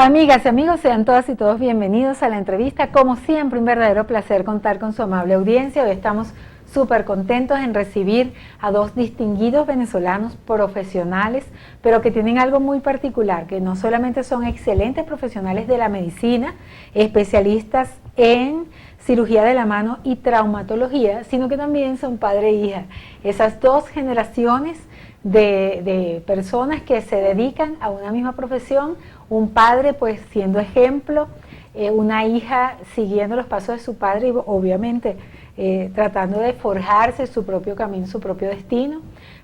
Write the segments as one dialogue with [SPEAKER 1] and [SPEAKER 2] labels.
[SPEAKER 1] Amigas y amigos, sean todas y todos bienvenidos a la entrevista. Como siempre, un verdadero placer contar con su amable audiencia. Hoy estamos súper contentos en recibir a dos distinguidos venezolanos profesionales, pero que tienen algo muy particular, que no solamente son excelentes profesionales de la medicina, especialistas en cirugía de la mano y traumatología, sino que también son padre e hija. Esas dos generaciones de personas que se dedican a una misma profesión, un padre pues siendo ejemplo, una hija siguiendo los pasos de su padre y obviamente tratando de forjarse su propio camino, su propio destino,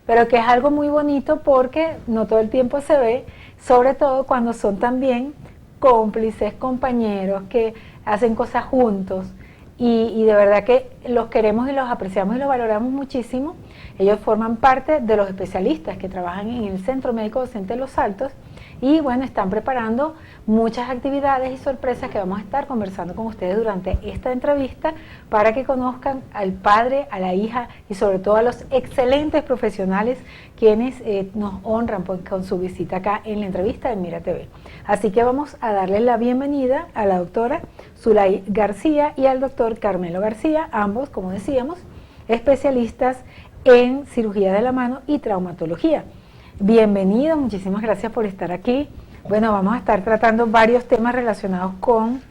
[SPEAKER 1] pero que es algo muy bonito porque no todo el tiempo se ve, sobre todo cuando son también cómplices, compañeros que hacen cosas juntos. Y de verdad que los queremos y los apreciamos y los valoramos muchísimo. Ellos forman parte de los especialistas que trabajan en el Centro Médico Docente de Los Altos y bueno, están preparando muchas actividades y sorpresas que vamos a estar conversando con ustedes durante esta entrevista para que conozcan al padre, a la hija y sobre todo a los excelentes profesionales quienes nos honran con su visita acá en la entrevista de Mira TV. Así que vamos a darle la bienvenida a la doctora Zulay García y al doctor Carmelo García, ambos, como decíamos, especialistas en cirugía de la mano y traumatología. Bienvenidos, muchísimas gracias por estar aquí. Bueno, vamos a estar tratando varios temas relacionados con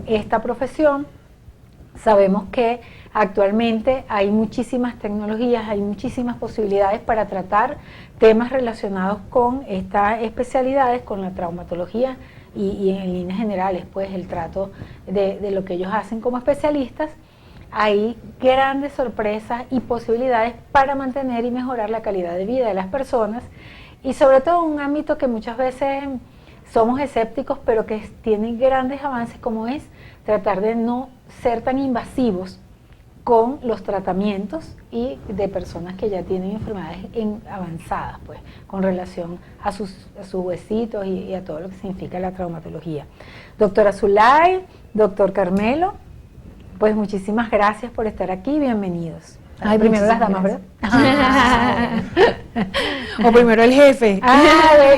[SPEAKER 1] esta profesión. Sabemos que actualmente hay muchísimas tecnologías, hay muchísimas posibilidades para tratar temas relacionados con estas especialidades, con la traumatología y en líneas generales, pues el trato de lo que ellos hacen como especialistas. Hay grandes sorpresas y posibilidades para mantener y mejorar la calidad de vida de las personas y sobre todo un ámbito que muchas veces somos escépticos, pero que tiene grandes avances, como es tratar de no ser tan invasivos con los tratamientos y de personas que ya tienen enfermedades avanzadas, pues, con relación a sus huesitos y a todo lo que significa la traumatología. Doctora Zulay, doctor Carmelo, pues muchísimas gracias por estar aquí, bienvenidos.
[SPEAKER 2] Ay,
[SPEAKER 1] primero las damas, ¿verdad?
[SPEAKER 2] O primero el jefe.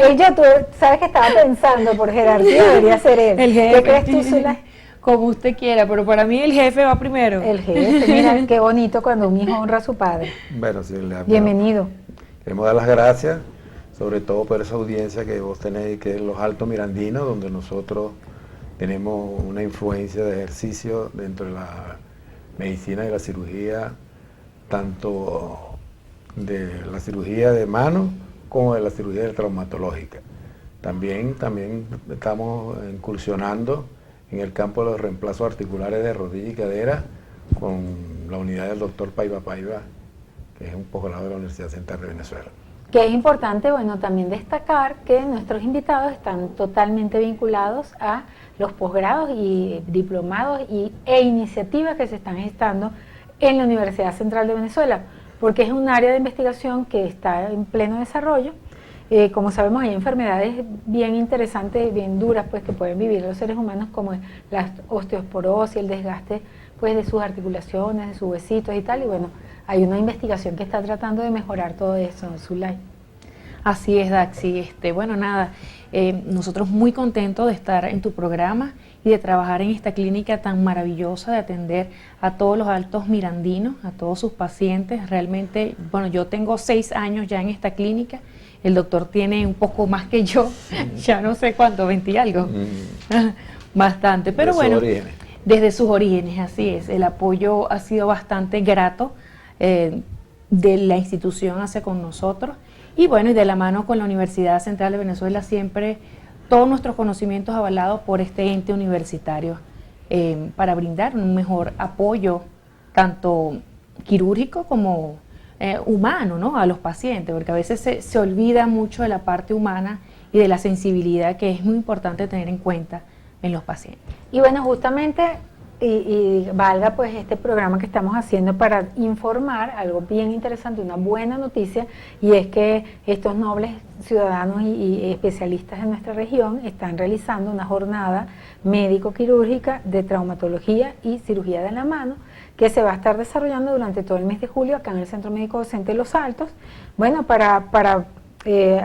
[SPEAKER 1] Ella, tú sabes que estaba pensando por jerarquía, debería ser él.
[SPEAKER 2] El jefe.
[SPEAKER 1] ¿Qué crees tú, Zulay?
[SPEAKER 2] Como usted quiera, pero para mí el jefe va primero.
[SPEAKER 1] El jefe, mira qué bonito cuando un hijo honra a su padre.
[SPEAKER 3] Bueno, sí,
[SPEAKER 1] Bienvenido.
[SPEAKER 3] Queremos dar las gracias, sobre todo por esa audiencia que vos tenéis, que es Los Altos Mirandinos, donde nosotros tenemos una influencia de ejercicio dentro de la medicina y la cirugía, tanto de la cirugía de mano como de la cirugía traumatológica. También estamos incursionando en el campo de los reemplazos articulares de rodilla y cadera con la unidad del doctor Paiva Paiva, que es un posgrado de la Universidad Central de Venezuela.
[SPEAKER 1] Que es importante, bueno, también destacar que nuestros invitados están totalmente vinculados a los posgrados y diplomados e iniciativas que se están gestando en la Universidad Central de Venezuela, porque es un área de investigación que está en pleno desarrollo. Como sabemos, hay enfermedades bien interesantes, bien duras, pues que pueden vivir los seres humanos, como la osteoporosis, el desgaste pues de sus articulaciones, de sus huesitos y tal, y bueno, hay una investigación que está tratando de mejorar todo eso, Zulay.
[SPEAKER 2] Así es, Daxi. Bueno, nada, nosotros muy contentos de estar en tu programa y de trabajar en esta clínica tan maravillosa, de atender a todos los altos mirandinos, a todos sus pacientes. Realmente, bueno, yo tengo 6 años ya en esta clínica, el doctor tiene un poco más que yo, ya no sé cuánto, 20 y algo, bastante, pero bueno, desde sus orígenes, así es, el apoyo ha sido bastante grato de la institución hacia con nosotros. Y bueno, y de la mano con la Universidad Central de Venezuela, siempre todos nuestros conocimientos avalados por este ente universitario para brindar un mejor apoyo, tanto quirúrgico como humano, ¿no?, a los pacientes, porque a veces se olvida mucho de la parte humana y de la sensibilidad que es muy importante tener en cuenta en los pacientes.
[SPEAKER 1] Y bueno, justamente y valga pues este programa que estamos haciendo para informar algo bien interesante, una buena noticia, y es que estos nobles ciudadanos y especialistas de nuestra región están realizando una jornada médico-quirúrgica de traumatología y cirugía de la mano que se va a estar desarrollando durante todo el mes de julio acá en el Centro Médico Docente de Los Altos, bueno, para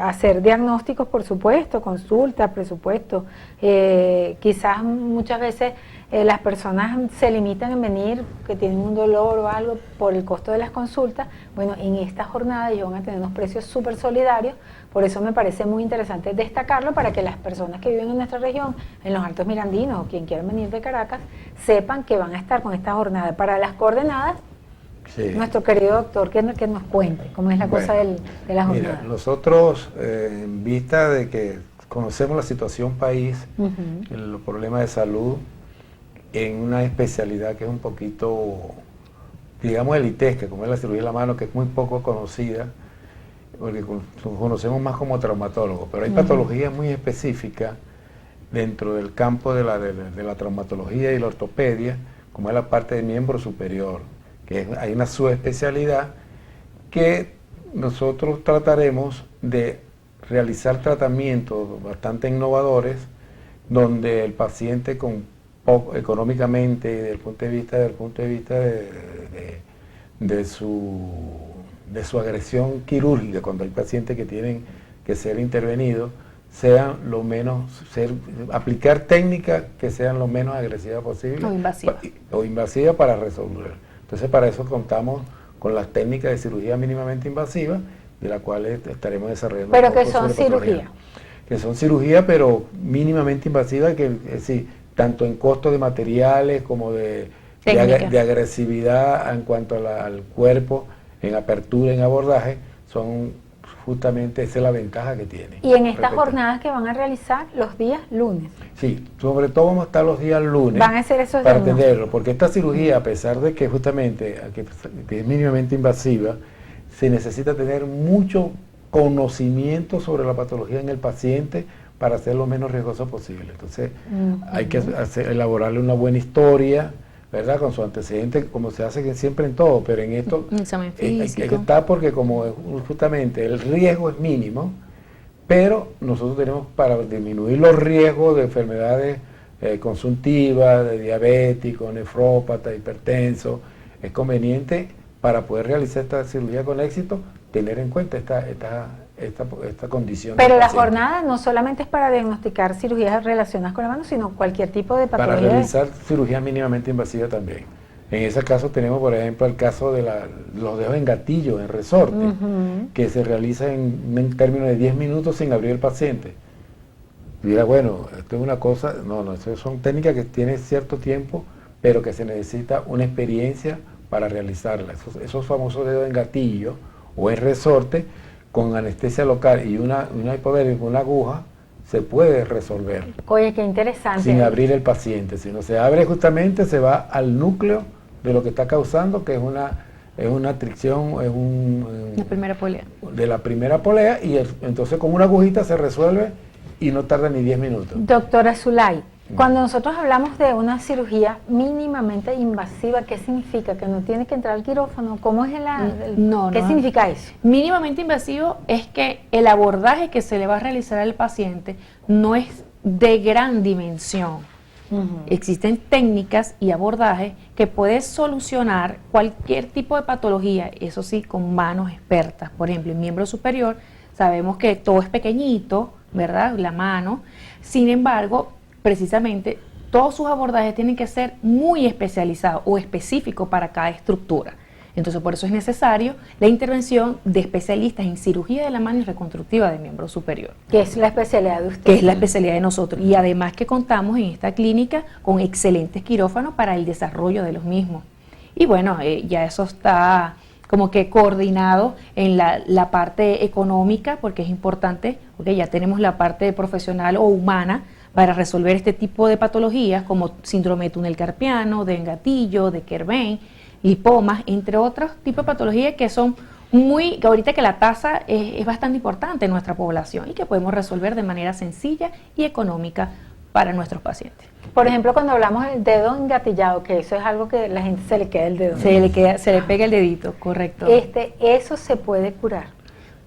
[SPEAKER 1] hacer diagnósticos, por supuesto, consultas, presupuesto. Quizás muchas veces las personas se limitan en venir, que tienen un dolor o algo por el costo de las consultas. Bueno, en esta jornada ellos van a tener unos precios súper solidarios, por eso me parece muy interesante destacarlo para que las personas que viven en nuestra región, en los Altos Mirandinos o quien quiera venir de Caracas, sepan que van a estar con esta jornada. Para las coordenadas, sí, nuestro querido doctor que nos cuente cómo es la cosa de la jornada.
[SPEAKER 3] Mira, nosotros en vista de que conocemos la situación país, los problemas de salud, en una especialidad que es un poquito, digamos, elitesca, como es la cirugía de la mano, que es muy poco conocida, porque conocemos más como traumatólogos, pero hay patologías muy específicas dentro del campo de la traumatología y la ortopedia, como es la parte del miembro superior, que hay una subespecialidad que nosotros trataremos de realizar tratamientos bastante innovadores, donde el paciente económicamente y desde el punto de vista de su agresión quirúrgica, cuando hay pacientes que tienen que ser intervenidos, aplicar técnicas que sean lo menos agresivas posible o invasivas para resolver. Entonces, para eso contamos con las técnicas de cirugía mínimamente invasiva, de las cuales estaremos desarrollando.
[SPEAKER 1] Pero que son cirugía.
[SPEAKER 3] Que son cirugía, pero mínimamente invasiva, que es decir, tanto en costos de materiales como de agresividad en cuanto al cuerpo, en apertura, en abordaje, son justamente, esa es la ventaja que tiene.
[SPEAKER 1] Y en estas jornadas que van a realizar los días lunes.
[SPEAKER 3] Sí, sobre todo vamos a estar los días lunes.
[SPEAKER 1] Van a hacer esos
[SPEAKER 3] para atenderlo, porque esta cirugía, a pesar de que justamente que es mínimamente invasiva, se necesita tener mucho conocimiento sobre la patología en el paciente para hacer lo menos riesgoso posible. Entonces, hay que elaborarle una buena historia, ¿verdad? Con su antecedente, como se hace siempre en todo, pero en esto
[SPEAKER 2] examen físico.
[SPEAKER 3] Hay que estar, porque como justamente el riesgo es mínimo, pero nosotros tenemos, para disminuir los riesgos de enfermedades consuntivas, de diabéticos, nefrópatas, hipertensos, es conveniente, para poder realizar esta cirugía con éxito, tener en cuenta esta condición.
[SPEAKER 1] Pero la jornada no solamente es para diagnosticar cirugías relacionadas con la mano, sino cualquier tipo de patología.
[SPEAKER 3] Para realizar cirugía mínimamente invasiva también. En ese caso tenemos, por ejemplo, el caso de los dedos en gatillo, en resorte, que se realiza en términos de 10 minutos sin abrir el paciente. Y dirá, bueno, esto es una cosa, no, eso son técnicas que tienen cierto tiempo, pero que se necesita una experiencia para realizarla. Esos famosos dedos en gatillo o en resorte, con anestesia local y una hipodérmica, una aguja, se puede resolver.
[SPEAKER 1] Oye, qué interesante.
[SPEAKER 3] Sin abrir el paciente. Si no se abre, justamente se va al núcleo de lo que está causando, que es una tricción,
[SPEAKER 2] la primera polea.
[SPEAKER 3] De la primera polea, y entonces con una agujita se resuelve y no tarda ni 10 minutos.
[SPEAKER 1] Doctora Zulay, cuando nosotros hablamos de una cirugía mínimamente invasiva, ¿qué significa? ¿Que no tiene que entrar al quirófano? ¿Cómo es ¿Qué significa eso?
[SPEAKER 2] Mínimamente invasivo es que el abordaje que se le va a realizar al paciente no es de gran dimensión. Existen técnicas y abordajes que pueden solucionar cualquier tipo de patología, eso sí, con manos expertas. Por ejemplo, en miembro superior sabemos que todo es pequeñito, ¿verdad? La mano. Sin embargo, precisamente todos sus abordajes tienen que ser muy especializados o específicos para cada estructura. Entonces, por eso es necesario la intervención de especialistas en cirugía de la mano y reconstructiva de miembro superior.
[SPEAKER 1] Que es la especialidad de usted.
[SPEAKER 2] Que es la especialidad de nosotros. Y además que contamos en esta clínica con excelentes quirófanos para el desarrollo de los mismos. Y bueno, ya eso está como que coordinado en la parte económica, porque es importante, porque ya tenemos la parte profesional o humana para resolver este tipo de patologías como síndrome de túnel carpiano, de gatillo, de Kerbein, lipomas, entre otros tipos de patologías que son que ahorita que la tasa es bastante importante en nuestra población y que podemos resolver de manera sencilla y económica para nuestros pacientes.
[SPEAKER 1] Por ejemplo, cuando hablamos del dedo engatillado, que eso es algo que la gente se le queda el dedo.
[SPEAKER 2] Se le pega el dedito, correcto.
[SPEAKER 1] Eso se puede curar.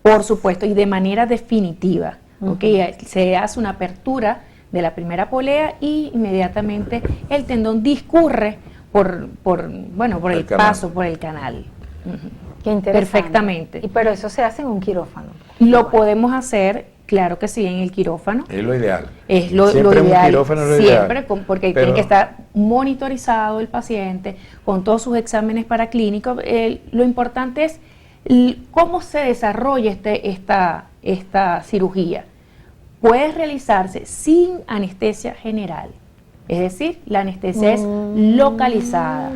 [SPEAKER 2] Por supuesto, y de manera definitiva. ¿Okay? Se hace una apertura de la primera polea y inmediatamente el tendón discurre por el paso, por el canal.
[SPEAKER 1] Qué interesante.
[SPEAKER 2] Perfectamente.
[SPEAKER 1] Pero eso se hace en un quirófano.
[SPEAKER 2] Lo podemos hacer, claro que sí, en el quirófano.
[SPEAKER 3] Es lo ideal.
[SPEAKER 2] Es lo
[SPEAKER 3] Siempre
[SPEAKER 2] ideal.
[SPEAKER 3] un quirófano es lo
[SPEAKER 2] Siempre,
[SPEAKER 3] ideal.
[SPEAKER 2] porque tiene que estar monitorizado el paciente con todos sus exámenes paraclínicos. Lo importante es cómo se desarrolla esta cirugía. Puede realizarse sin anestesia general, es decir, la anestesia es localizada.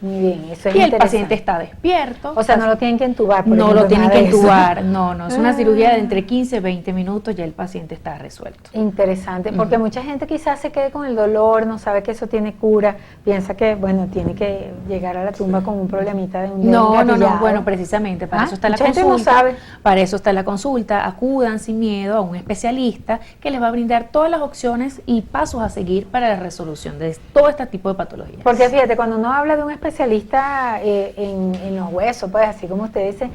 [SPEAKER 1] Muy bien, eso es
[SPEAKER 2] Y el
[SPEAKER 1] interesante.
[SPEAKER 2] paciente está despierto.
[SPEAKER 1] O sea, no lo tienen que entubar. por
[SPEAKER 2] No
[SPEAKER 1] ejemplo,
[SPEAKER 2] lo tienen
[SPEAKER 1] nada
[SPEAKER 2] que
[SPEAKER 1] de eso.
[SPEAKER 2] entubar, no, es una cirugía de entre 15 y 20 minutos, ya el paciente está resuelto.
[SPEAKER 1] Interesante, porque mucha gente quizás se quede con el dolor, no sabe que eso tiene cura, piensa que, bueno, tiene que llegar a la tumba con un problemita de un dedo
[SPEAKER 2] No,
[SPEAKER 1] engatillado.
[SPEAKER 2] bueno, precisamente, para eso está la
[SPEAKER 1] mucha gente no
[SPEAKER 2] consulta.
[SPEAKER 1] sabe.
[SPEAKER 2] Para eso está la consulta, acudan sin miedo a un especialista que les va a brindar todas las opciones y pasos a seguir para la resolución de todo este tipo de patologías.
[SPEAKER 1] Porque fíjate, cuando uno habla de un especialista en los huesos, pues así como usted dice,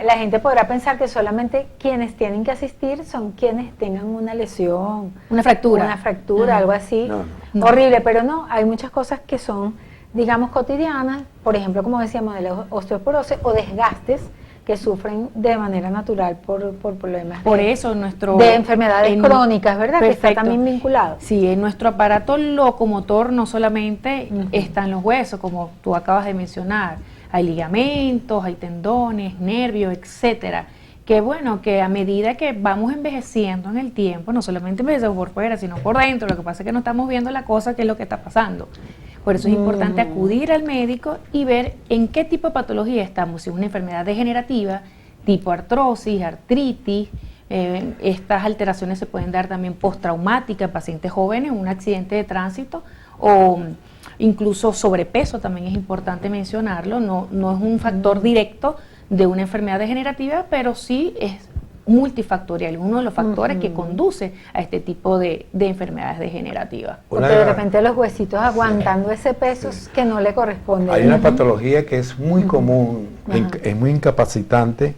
[SPEAKER 1] la gente podrá pensar que solamente quienes tienen que asistir son quienes tengan una lesión,
[SPEAKER 2] Una fractura.
[SPEAKER 1] algo así,
[SPEAKER 2] No.
[SPEAKER 1] horrible, pero no, hay muchas cosas que son, digamos, cotidianas, por ejemplo, como decíamos, de la osteoporosis o desgastes que sufren de manera natural por problemas
[SPEAKER 2] Por
[SPEAKER 1] de,
[SPEAKER 2] eso
[SPEAKER 1] de enfermedades crónicas, ¿verdad? Que está también vinculado.
[SPEAKER 2] Sí, en nuestro aparato locomotor no solamente están los huesos, como tú acabas de mencionar, hay ligamentos, hay tendones, nervios, etcétera. Que bueno, que a medida que vamos envejeciendo en el tiempo, no solamente envejecemos por fuera, sino por dentro, lo que pasa es que no estamos viendo la cosa, que es lo que está pasando. Por eso es importante acudir al médico y ver en qué tipo de patología estamos, si es una enfermedad degenerativa, tipo artrosis, artritis. Estas alteraciones se pueden dar también postraumáticas en pacientes jóvenes, un accidente de tránsito o incluso sobrepeso, también es importante mencionarlo, no es un factor directo de una enfermedad degenerativa, pero sí es multifactorial, uno de los factores que conduce a este tipo de enfermedades degenerativas.
[SPEAKER 1] Porque de repente los huesitos aguantando ese peso que no le corresponde.
[SPEAKER 3] Hay una patología que es muy común, es muy incapacitante,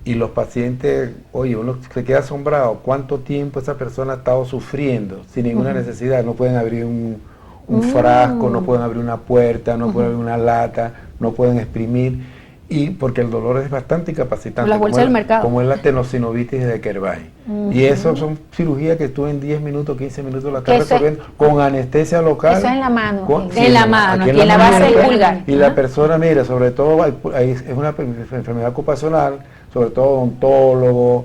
[SPEAKER 3] y los pacientes, oye, uno se queda asombrado cuánto tiempo esa persona ha estado sufriendo sin ninguna necesidad. No pueden abrir un frasco, no pueden abrir una puerta, no pueden abrir una lata, no pueden exprimir. Y porque el dolor es bastante incapacitante,
[SPEAKER 2] Las bolsas del mercado.
[SPEAKER 3] como es la tenosinovitis de Kerbay. Y eso son cirugías que tú en 10 minutos, 15 minutos la estás resolviendo con anestesia local.
[SPEAKER 1] Eso es en la mano.
[SPEAKER 2] En la mano, aquí en la base del pulgar.
[SPEAKER 3] Y la persona, mira, sobre todo es una enfermedad ocupacional, sobre todo odontólogos,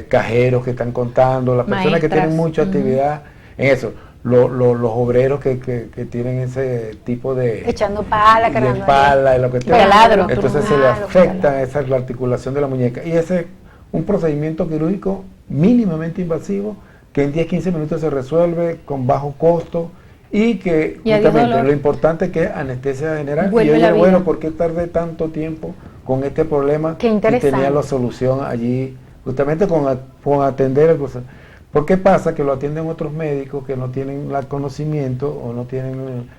[SPEAKER 3] cajeros que están contando, las personas que tienen mucha actividad en eso. Los obreros que tienen ese tipo de
[SPEAKER 1] echando pala,
[SPEAKER 3] de pala, lo que
[SPEAKER 2] taladro.
[SPEAKER 3] entonces se le afecta la articulación de la muñeca. Y ese es un procedimiento quirúrgico mínimamente invasivo que en 10-15 minutos se resuelve con bajo costo y que justamente lo importante es que anestesia general. Y yo digo, bueno, ¿por qué tardé tanto tiempo con este problema?
[SPEAKER 1] Qué interesante.
[SPEAKER 3] Y tenía la solución allí, justamente con atender el proceso. ¿Por qué pasa que lo atienden otros médicos que no tienen el conocimiento o no tienen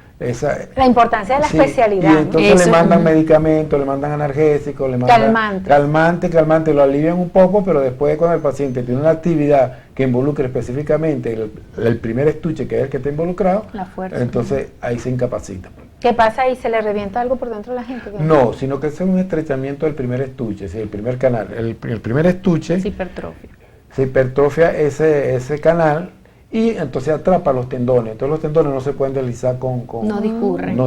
[SPEAKER 1] la importancia de la especialidad?
[SPEAKER 3] Y entonces le mandan medicamentos, le mandan analgésicos, le mandan calmante, lo alivian un poco, pero después cuando el paciente tiene una actividad que involucre específicamente el primer estuche, que es el que está involucrado,
[SPEAKER 2] la fuerza,
[SPEAKER 3] entonces ahí se incapacita.
[SPEAKER 1] ¿Qué pasa ahí? ¿Se le revienta algo por dentro de la gente?
[SPEAKER 3] No, sino que es un estrechamiento del primer estuche, el primer canal. El primer estuche se hipertrofia ese canal y entonces atrapa los tendones. Entonces los tendones no se pueden deslizar no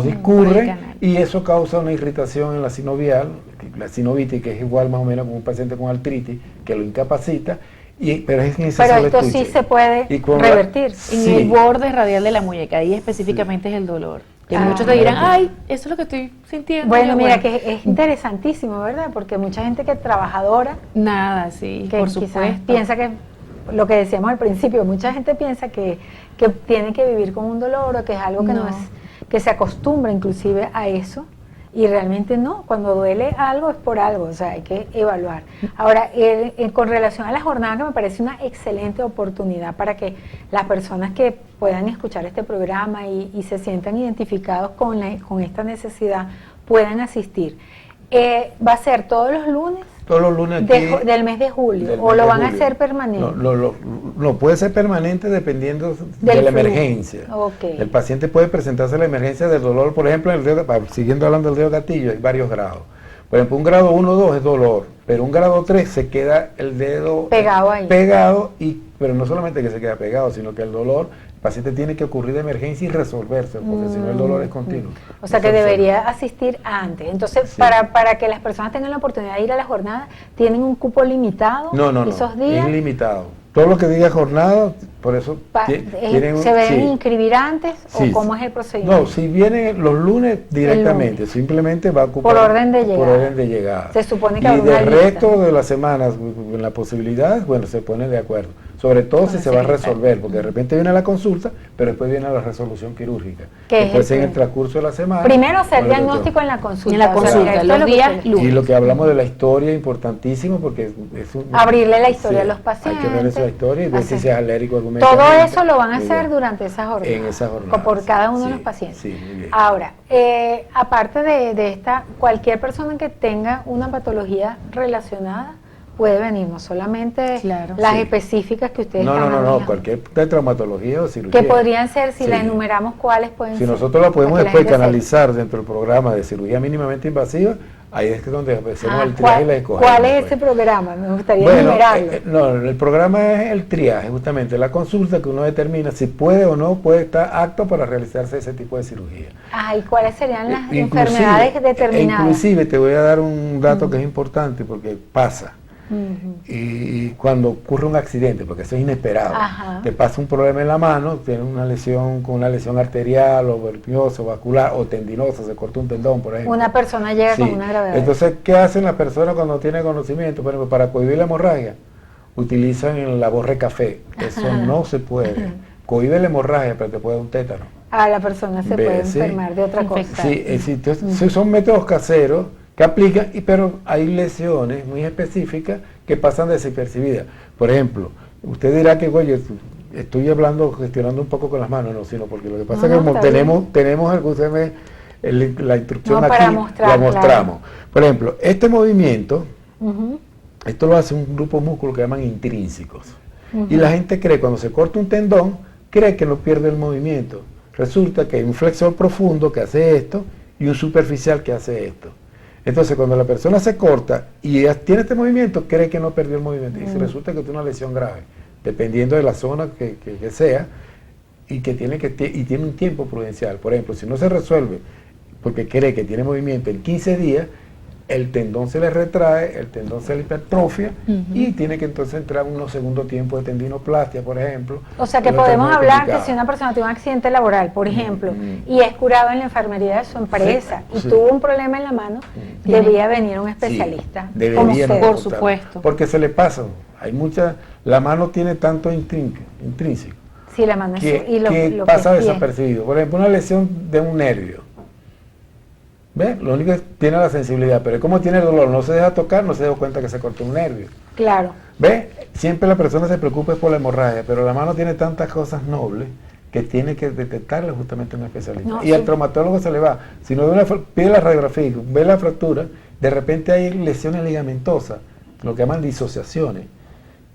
[SPEAKER 3] discurren y eso causa una irritación en la sinovial, la sinovitis, que es igual más o menos como un paciente con artritis, que lo incapacita. Pero
[SPEAKER 1] esto sí se puede revertir.
[SPEAKER 2] En el borde radial de la muñeca, ahí específicamente es el dolor. Y muchos te dirán, ay, eso es lo que estoy sintiendo.
[SPEAKER 1] Bueno, mira, que es interesantísimo, ¿verdad? Porque mucha gente que es trabajadora,
[SPEAKER 2] que por supuesto,
[SPEAKER 1] piensa que, lo que decíamos al principio, mucha gente piensa que tiene que vivir con un dolor o que es algo que no es, que se acostumbra inclusive a eso. Y realmente no, cuando duele algo es por algo, o sea, hay que evaluar. Ahora, con relación a la jornada, que me parece una excelente oportunidad para que las personas que puedan escuchar este programa y se sientan identificados con esta necesidad puedan asistir. ¿Va a ser todos los lunes?
[SPEAKER 3] Todos los lunes aquí,
[SPEAKER 1] del mes de julio, o lo van a hacer permanente.
[SPEAKER 3] No, puede ser permanente dependiendo de la emergencia. El paciente puede presentarse a la emergencia del dolor, por ejemplo, siguiendo hablando del dedo gatillo, hay varios grados. Por ejemplo, un grado 1 o 2 es dolor, pero un grado 3 se queda el dedo
[SPEAKER 1] pegado ahí.
[SPEAKER 3] Pegado, pero no solamente que se queda pegado, sino que el dolor, el paciente tiene que ocurrir de emergencia y resolverse, porque si no el dolor es continuo.
[SPEAKER 1] O sea que debería asistir antes. Entonces,
[SPEAKER 3] Sí.
[SPEAKER 1] para que las personas tengan la oportunidad de ir a la jornada, ¿tienen un cupo limitado
[SPEAKER 3] No,
[SPEAKER 1] esos días?
[SPEAKER 3] es limitado. Todo lo que diga jornada, por eso tienen
[SPEAKER 1] ¿Se deben
[SPEAKER 3] sí.
[SPEAKER 1] inscribir antes
[SPEAKER 3] Sí,
[SPEAKER 1] o cómo
[SPEAKER 3] sí.
[SPEAKER 1] es el procedimiento?
[SPEAKER 3] No, si vienen los lunes directamente, simplemente va a ocupar
[SPEAKER 1] Por orden de llegada.
[SPEAKER 3] Por orden de llegada.
[SPEAKER 1] Se supone que
[SPEAKER 3] y
[SPEAKER 1] habrá una
[SPEAKER 3] del
[SPEAKER 1] lista.
[SPEAKER 3] resto de las semanas, en la posibilidad, bueno, se ponen de acuerdo. Sobre todo
[SPEAKER 1] Con
[SPEAKER 3] si
[SPEAKER 1] el
[SPEAKER 3] se va a
[SPEAKER 1] secretario.
[SPEAKER 3] resolver, porque de repente viene la consulta, pero después viene la resolución quirúrgica.
[SPEAKER 1] ¿Qué es
[SPEAKER 3] Después
[SPEAKER 1] el
[SPEAKER 3] en el transcurso de la semana.
[SPEAKER 1] Primero hacer
[SPEAKER 3] con el
[SPEAKER 1] diagnóstico
[SPEAKER 3] doctor.
[SPEAKER 1] en la consulta.
[SPEAKER 2] En la
[SPEAKER 1] o sea,
[SPEAKER 2] consulta,
[SPEAKER 1] esto es
[SPEAKER 2] los
[SPEAKER 1] lo que
[SPEAKER 2] días
[SPEAKER 1] ustedes-
[SPEAKER 2] lunes.
[SPEAKER 3] Y lo que hablamos de la historia, importantísimo, porque es
[SPEAKER 1] Abrirle la historia
[SPEAKER 3] sí,
[SPEAKER 1] a los pacientes.
[SPEAKER 3] Hay que ver esa historia y ver si
[SPEAKER 1] Hacer-
[SPEAKER 3] se es alérgico a algún
[SPEAKER 1] Todo
[SPEAKER 3] medicamento.
[SPEAKER 1] eso lo van a
[SPEAKER 3] Muy
[SPEAKER 1] hacer
[SPEAKER 3] bien.
[SPEAKER 1] durante esa jornada.
[SPEAKER 3] En esa jornada,
[SPEAKER 1] Por cada uno de
[SPEAKER 3] sí,
[SPEAKER 1] los pacientes.
[SPEAKER 3] sí, muy bien.
[SPEAKER 1] Ahora, aparte de esta, cualquier persona que tenga una patología relacionada puede venir, no solamente
[SPEAKER 2] Claro.
[SPEAKER 1] las
[SPEAKER 3] Sí.
[SPEAKER 1] específicas que ustedes
[SPEAKER 3] No,
[SPEAKER 1] están
[SPEAKER 3] no,
[SPEAKER 1] manejando.
[SPEAKER 3] cualquier traumatología o cirugía.
[SPEAKER 1] Que podrían ser, si
[SPEAKER 3] Sí.
[SPEAKER 1] las enumeramos, ¿cuáles pueden
[SPEAKER 3] Si
[SPEAKER 1] ser?
[SPEAKER 3] nosotros la podemos
[SPEAKER 1] Para que la
[SPEAKER 3] después
[SPEAKER 1] gente sepa.
[SPEAKER 3] canalizar dentro del programa de cirugía mínimamente invasiva, ahí es donde hacemos
[SPEAKER 1] Ah,
[SPEAKER 3] el triaje y la escogemos.
[SPEAKER 1] ¿Cuál es
[SPEAKER 3] pues.
[SPEAKER 1] ese programa? Me gustaría
[SPEAKER 3] Bueno,
[SPEAKER 1] enumerarlo.
[SPEAKER 3] no, el programa es el triaje, justamente la consulta que uno determina si puede o no puede estar apto para realizarse ese tipo de cirugía.
[SPEAKER 1] ¿Y cuáles serían las
[SPEAKER 3] Inclusive-
[SPEAKER 1] enfermedades determinadas?
[SPEAKER 3] Inclusive te voy a dar un dato que es importante porque pasa.
[SPEAKER 1] Ujú.
[SPEAKER 3] Y cuando ocurre un accidente, porque eso es inesperado,
[SPEAKER 1] Ajá.
[SPEAKER 3] te pasa un problema en la mano, tienes una lesión con una lesión arterial o vertiginosa, vascular o tendinosa, se corta un tendón, por ejemplo.
[SPEAKER 1] Una persona llega
[SPEAKER 3] Sí.
[SPEAKER 1] con una gravedad.
[SPEAKER 3] Entonces, ¿qué hacen las personas cuando tienen conocimiento? Por ejemplo, para cohibir la hemorragia, utilizan la borre café. Eso
[SPEAKER 1] Ajá.
[SPEAKER 3] no se puede. Cohibe la hemorragia, pero te puede dar un tétano.
[SPEAKER 1] La persona se puede
[SPEAKER 3] Sí.
[SPEAKER 1] enfermar de otra cosa.
[SPEAKER 2] Infectar.
[SPEAKER 3] Sí, sí, son métodos caseros que aplican, pero hay lesiones muy específicas que pasan desapercibidas. Por ejemplo, usted dirá que, oye, estoy gestionando un poco con las manos, no, sino porque lo que pasa es que como
[SPEAKER 1] está bien.
[SPEAKER 3] tenemos algo, usted ve la instrucción
[SPEAKER 1] No, para
[SPEAKER 3] aquí,
[SPEAKER 1] mostrar,
[SPEAKER 3] la mostramos.
[SPEAKER 1] claro.
[SPEAKER 3] Por ejemplo, este movimiento,
[SPEAKER 1] Ujú.
[SPEAKER 3] esto lo hace un grupo de músculos que llaman intrínsecos.
[SPEAKER 1] Ujú.
[SPEAKER 3] Y la gente cree, cuando se corta un tendón, cree que no pierde el movimiento. Resulta que hay un flexor profundo que hace esto y un superficial que hace esto. Entonces, cuando la persona se corta y tiene este movimiento, cree que no perdió el movimiento. Y resulta que tiene una lesión grave, dependiendo de la zona que sea, y que tiene un tiempo prudencial. Por ejemplo, si no se resuelve porque cree que tiene movimiento en 15 días, el tendón se le retrae, el tendón se le hipertrofia y tiene que entonces entrar unos segundos tiempos de tendinoplastia, por ejemplo.
[SPEAKER 1] O sea que
[SPEAKER 3] Eso está
[SPEAKER 1] podemos
[SPEAKER 3] muy
[SPEAKER 1] hablar
[SPEAKER 3] complicado.
[SPEAKER 1] que si una persona tiene un accidente laboral, por ejemplo, y es curado en la enfermería de su empresa y
[SPEAKER 3] sí.
[SPEAKER 1] tuvo un problema en la mano, debía venir un especialista.
[SPEAKER 3] Sí,
[SPEAKER 1] como
[SPEAKER 3] debería,
[SPEAKER 1] ustedes.
[SPEAKER 3] no,
[SPEAKER 2] Por supuesto.
[SPEAKER 3] Porque se le pasa. La mano tiene tanto intrínseco
[SPEAKER 1] Sí, la mano es
[SPEAKER 3] que,
[SPEAKER 1] y lo
[SPEAKER 3] que
[SPEAKER 1] que
[SPEAKER 3] pasa
[SPEAKER 1] es pie.
[SPEAKER 3] desapercibido. Por ejemplo, una lesión de un nervio. ¿Ves? Lo único es que tiene la sensibilidad, pero como tiene el dolor, no se deja tocar, no se da cuenta que se cortó un nervio.
[SPEAKER 1] Claro.
[SPEAKER 3] ¿Ves? Siempre la persona se preocupa por la hemorragia, pero la mano tiene tantas cosas nobles que tiene que detectarle justamente un especialista.
[SPEAKER 1] No,
[SPEAKER 3] y al
[SPEAKER 1] sí.
[SPEAKER 3] traumatólogo se le va. Si no pide la radiografía, ve la fractura, de repente hay lesiones ligamentosas, lo que llaman disociaciones,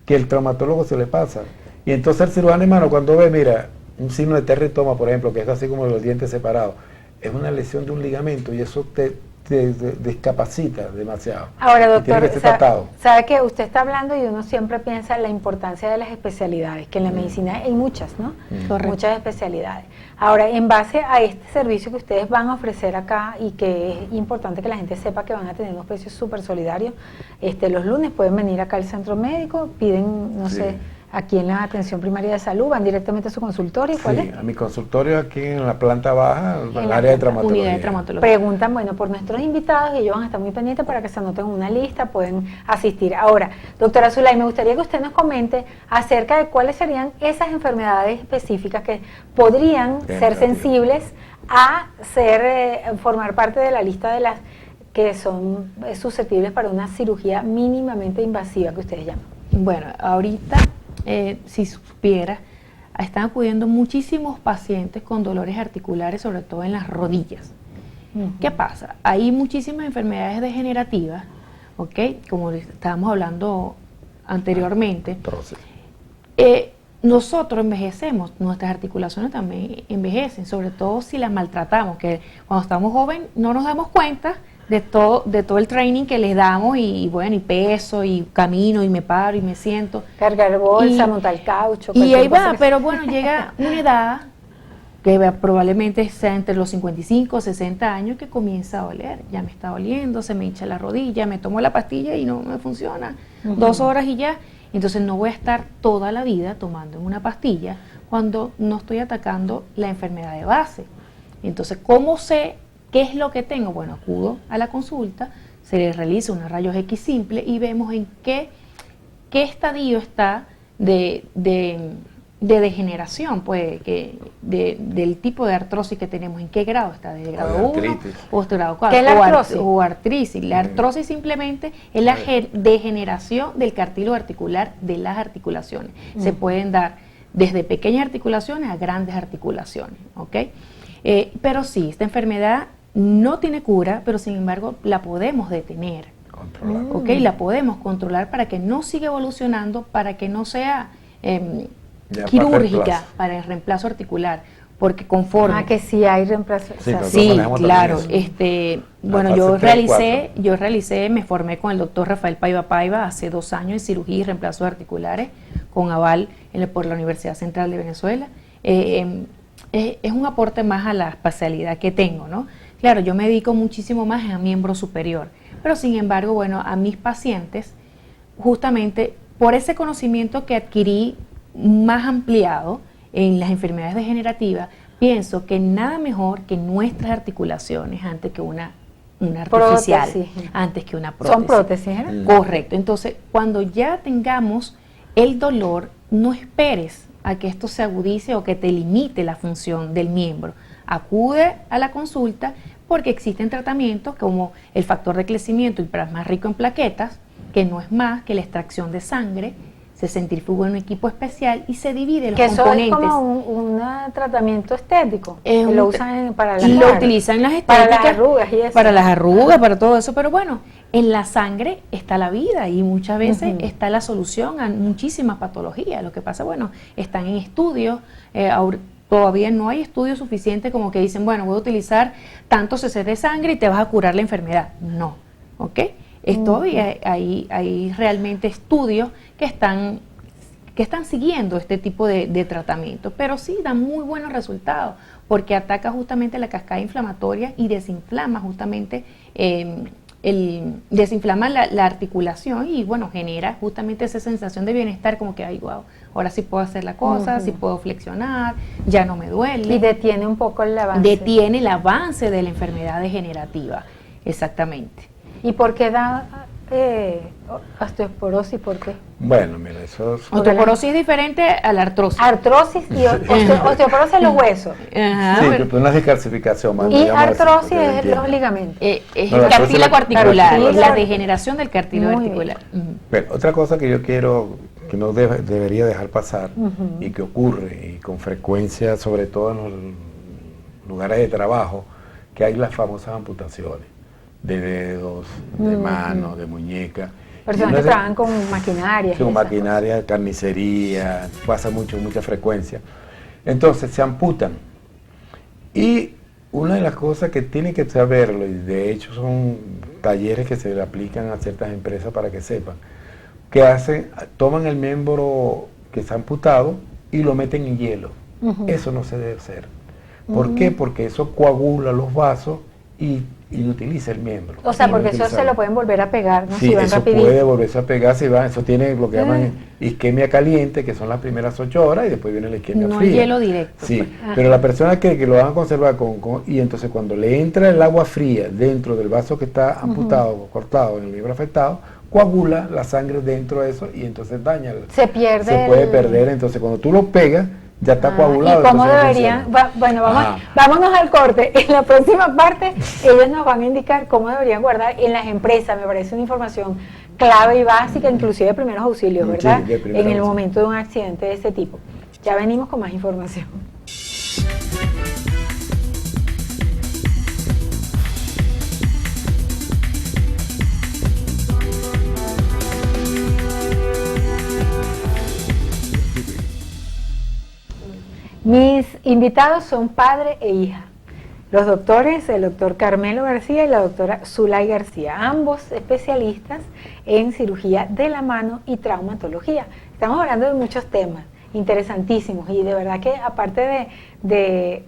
[SPEAKER 3] que el traumatólogo se le pasa. Y entonces el cirujano hermano cuando ve, mira, un signo de territoma, por ejemplo, que es así como los dientes separados, es una lesión de un ligamento y eso te discapacita demasiado.
[SPEAKER 1] Ahora,
[SPEAKER 3] Y tiene
[SPEAKER 1] doctor,
[SPEAKER 3] que ser tratado.
[SPEAKER 1] sabe que usted está hablando y uno siempre piensa en la importancia de las especialidades, que en la medicina hay muchas, ¿no?
[SPEAKER 2] Correcto.
[SPEAKER 1] Muchas especialidades. Ahora, en base a este servicio que ustedes van a ofrecer acá y que es importante que la gente sepa que van a tener unos precios súper solidarios, los lunes pueden venir acá al centro médico, piden, no
[SPEAKER 3] Sí.
[SPEAKER 1] sé, aquí en la atención primaria de salud, van directamente a su consultorio, ¿cuál
[SPEAKER 3] Sí,
[SPEAKER 1] es?
[SPEAKER 3] a mi consultorio aquí en la planta baja, en el
[SPEAKER 1] la
[SPEAKER 3] área de
[SPEAKER 1] planta-
[SPEAKER 3] traumatología.
[SPEAKER 2] Unidad de traumatología.
[SPEAKER 1] Preguntan, bueno, por nuestros invitados y ellos van a estar muy pendientes para que se anoten en una lista, pueden asistir. Ahora, doctora Zulay, me gustaría que usted nos comente acerca de cuáles serían esas enfermedades específicas que podrían ser sensibles a formar parte de la lista de las que son susceptibles para una cirugía mínimamente invasiva que ustedes llaman.
[SPEAKER 2] Bueno, ahorita, si supiera, están acudiendo muchísimos pacientes con dolores articulares, sobre todo en las rodillas. ¿Qué pasa? Hay muchísimas enfermedades degenerativas, ¿ok? Como estábamos hablando anteriormente.
[SPEAKER 3] Entonces,
[SPEAKER 2] Nosotros envejecemos, nuestras articulaciones también envejecen, sobre todo si las maltratamos, que cuando estamos jóvenes no nos damos cuenta de todo el training que les damos y bueno, y peso, y camino, y me paro, y me siento.
[SPEAKER 1] Cargar bolsa, montar el caucho.
[SPEAKER 2] Y ahí va, pero bueno, llega una edad que probablemente sea entre los 55 o 60 años que comienza a doler. Ya me está doliendo, se me hincha la rodilla, me tomo la pastilla y no me funciona. 2 horas y ya. Entonces no voy a estar toda la vida tomando una pastilla cuando no estoy atacando la enfermedad de base. Entonces, ¿cómo sé qué es lo que tengo? Bueno, acudo a la consulta, se le realiza unos rayos X simple y vemos en qué estadio está de degeneración, pues, del tipo de artrosis que tenemos, en qué grado está, de grado 1 o grado 4,
[SPEAKER 1] ¿qué es la artrosis?
[SPEAKER 2] O artritis. La artrosis simplemente es la degeneración del cartílago articular de las articulaciones. Se pueden dar desde pequeñas articulaciones a grandes articulaciones, ¿ok? Pero sí, esta enfermedad no tiene cura, pero sin embargo la podemos detener, ¿ok? La podemos controlar para que no siga evolucionando, para que no sea quirúrgica para el reemplazo articular, porque conforme
[SPEAKER 1] que sí hay reemplazo.
[SPEAKER 2] Sí, claro. Bueno, yo realicé, me formé con el doctor Rafael Paiva hace 2 años en cirugía y reemplazos articulares con aval por la Universidad Central de Venezuela. Es un aporte más a la especialidad que tengo, ¿no? Claro, yo me dedico muchísimo más a miembro superior, pero sin embargo, bueno, a mis pacientes, justamente por ese conocimiento que adquirí más ampliado en las enfermedades degenerativas, pienso que nada mejor que nuestras articulaciones antes que una artificial, antes que una prótesis.
[SPEAKER 1] ¿Son prótesis, eh?
[SPEAKER 2] Correcto. Entonces, cuando ya tengamos el dolor, no esperes a que esto se agudice o que te limite la función del miembro. Acude a la consulta porque existen tratamientos como el factor de crecimiento y plasma rico en plaquetas, que no es más que la extracción de sangre, se centrifuga en un equipo especial y se divide los componentes.
[SPEAKER 1] Eso es como un tratamiento estético, que lo usan para las
[SPEAKER 2] lo utilizan las estéticas,
[SPEAKER 1] para las arrugas y eso.
[SPEAKER 2] Para las arrugas, para todo eso, pero bueno, en la sangre está la vida y muchas veces está la solución a muchísimas patologías. Lo que pasa, bueno, están en estudios, todavía no hay estudios suficientes como que dicen, bueno, voy a utilizar tantos cc de sangre y te vas a curar la enfermedad. No, ¿ok? Todavía hay realmente estudios que están siguiendo este tipo de tratamiento, pero sí dan muy buenos resultados porque ataca justamente la cascada inflamatoria y desinflama justamente desinflama la articulación y bueno, genera justamente esa sensación de bienestar, como que, ay, wow, ahora sí puedo hacer la cosa, sí puedo flexionar, ya no me duele.
[SPEAKER 1] Y detiene un poco el avance.
[SPEAKER 2] Detiene el avance de la enfermedad degenerativa, exactamente.
[SPEAKER 1] ¿Y por qué da osteoporosis? ¿Por qué?
[SPEAKER 3] Bueno, mira, eso es...
[SPEAKER 2] Osteoporosis es diferente a la artrosis.
[SPEAKER 1] Artrosis y osteoporosis en los huesos.
[SPEAKER 2] Ajá,
[SPEAKER 3] sí, pero una descalcificación.
[SPEAKER 1] Y artrosis es los ligamentos.
[SPEAKER 2] Es el cartílago articular, es la degeneración del cartílago articular.
[SPEAKER 3] Pero otra cosa que yo quiero, que no debería dejar pasar y que ocurre y con frecuencia, sobre todo en los lugares de trabajo, que hay las famosas amputaciones de dedos, de manos, de muñecas.
[SPEAKER 1] Personas que trabajan con maquinaria.
[SPEAKER 3] Con maquinaria, carnicería, pasa mucha frecuencia. Entonces se amputan. Y una de las cosas que tienen que saberlo, y de hecho son talleres que se le aplican a ciertas empresas para que sepan, que hacen, toman el miembro que está amputado y lo meten en hielo. Eso no se debe hacer. ¿Por qué? Porque eso coagula los vasos y inutiliza el miembro.
[SPEAKER 1] O sea, porque eso se lo pueden volver a pegar, ¿no?
[SPEAKER 3] Sí,
[SPEAKER 1] si van
[SPEAKER 3] eso
[SPEAKER 1] rapidito.
[SPEAKER 3] puede volverse a pegar, si va, eso tiene lo que llaman isquemia caliente, que son las primeras 8 horas, y después viene la isquemia fría.
[SPEAKER 2] No hielo directo.
[SPEAKER 3] Sí, pero la persona que lo van a conservar y entonces cuando le entra el agua fría dentro del vaso que está amputado o cortado en el miembro afectado, coagula la sangre dentro de eso y entonces daña.
[SPEAKER 1] Se pierde.
[SPEAKER 3] Se puede perder, entonces cuando tú lo pegas, ya está coagulado.
[SPEAKER 1] ¿Y cómo deberían? Bueno, vámonos al corte. En la próxima parte, ellos nos van a indicar cómo deberían guardar en las empresas. Me parece una información clave y básica, inclusive de primeros auxilios, ¿verdad?
[SPEAKER 3] Sí,
[SPEAKER 1] en el momento de un accidente de este tipo. Ya venimos con más información. Mis invitados son padre e hija. los doctores, el doctor Carmelo García y la doctora Zulay García, ambos especialistas en cirugía de la mano y traumatología. Estamos hablando de muchos temas interesantísimos y de verdad que aparte de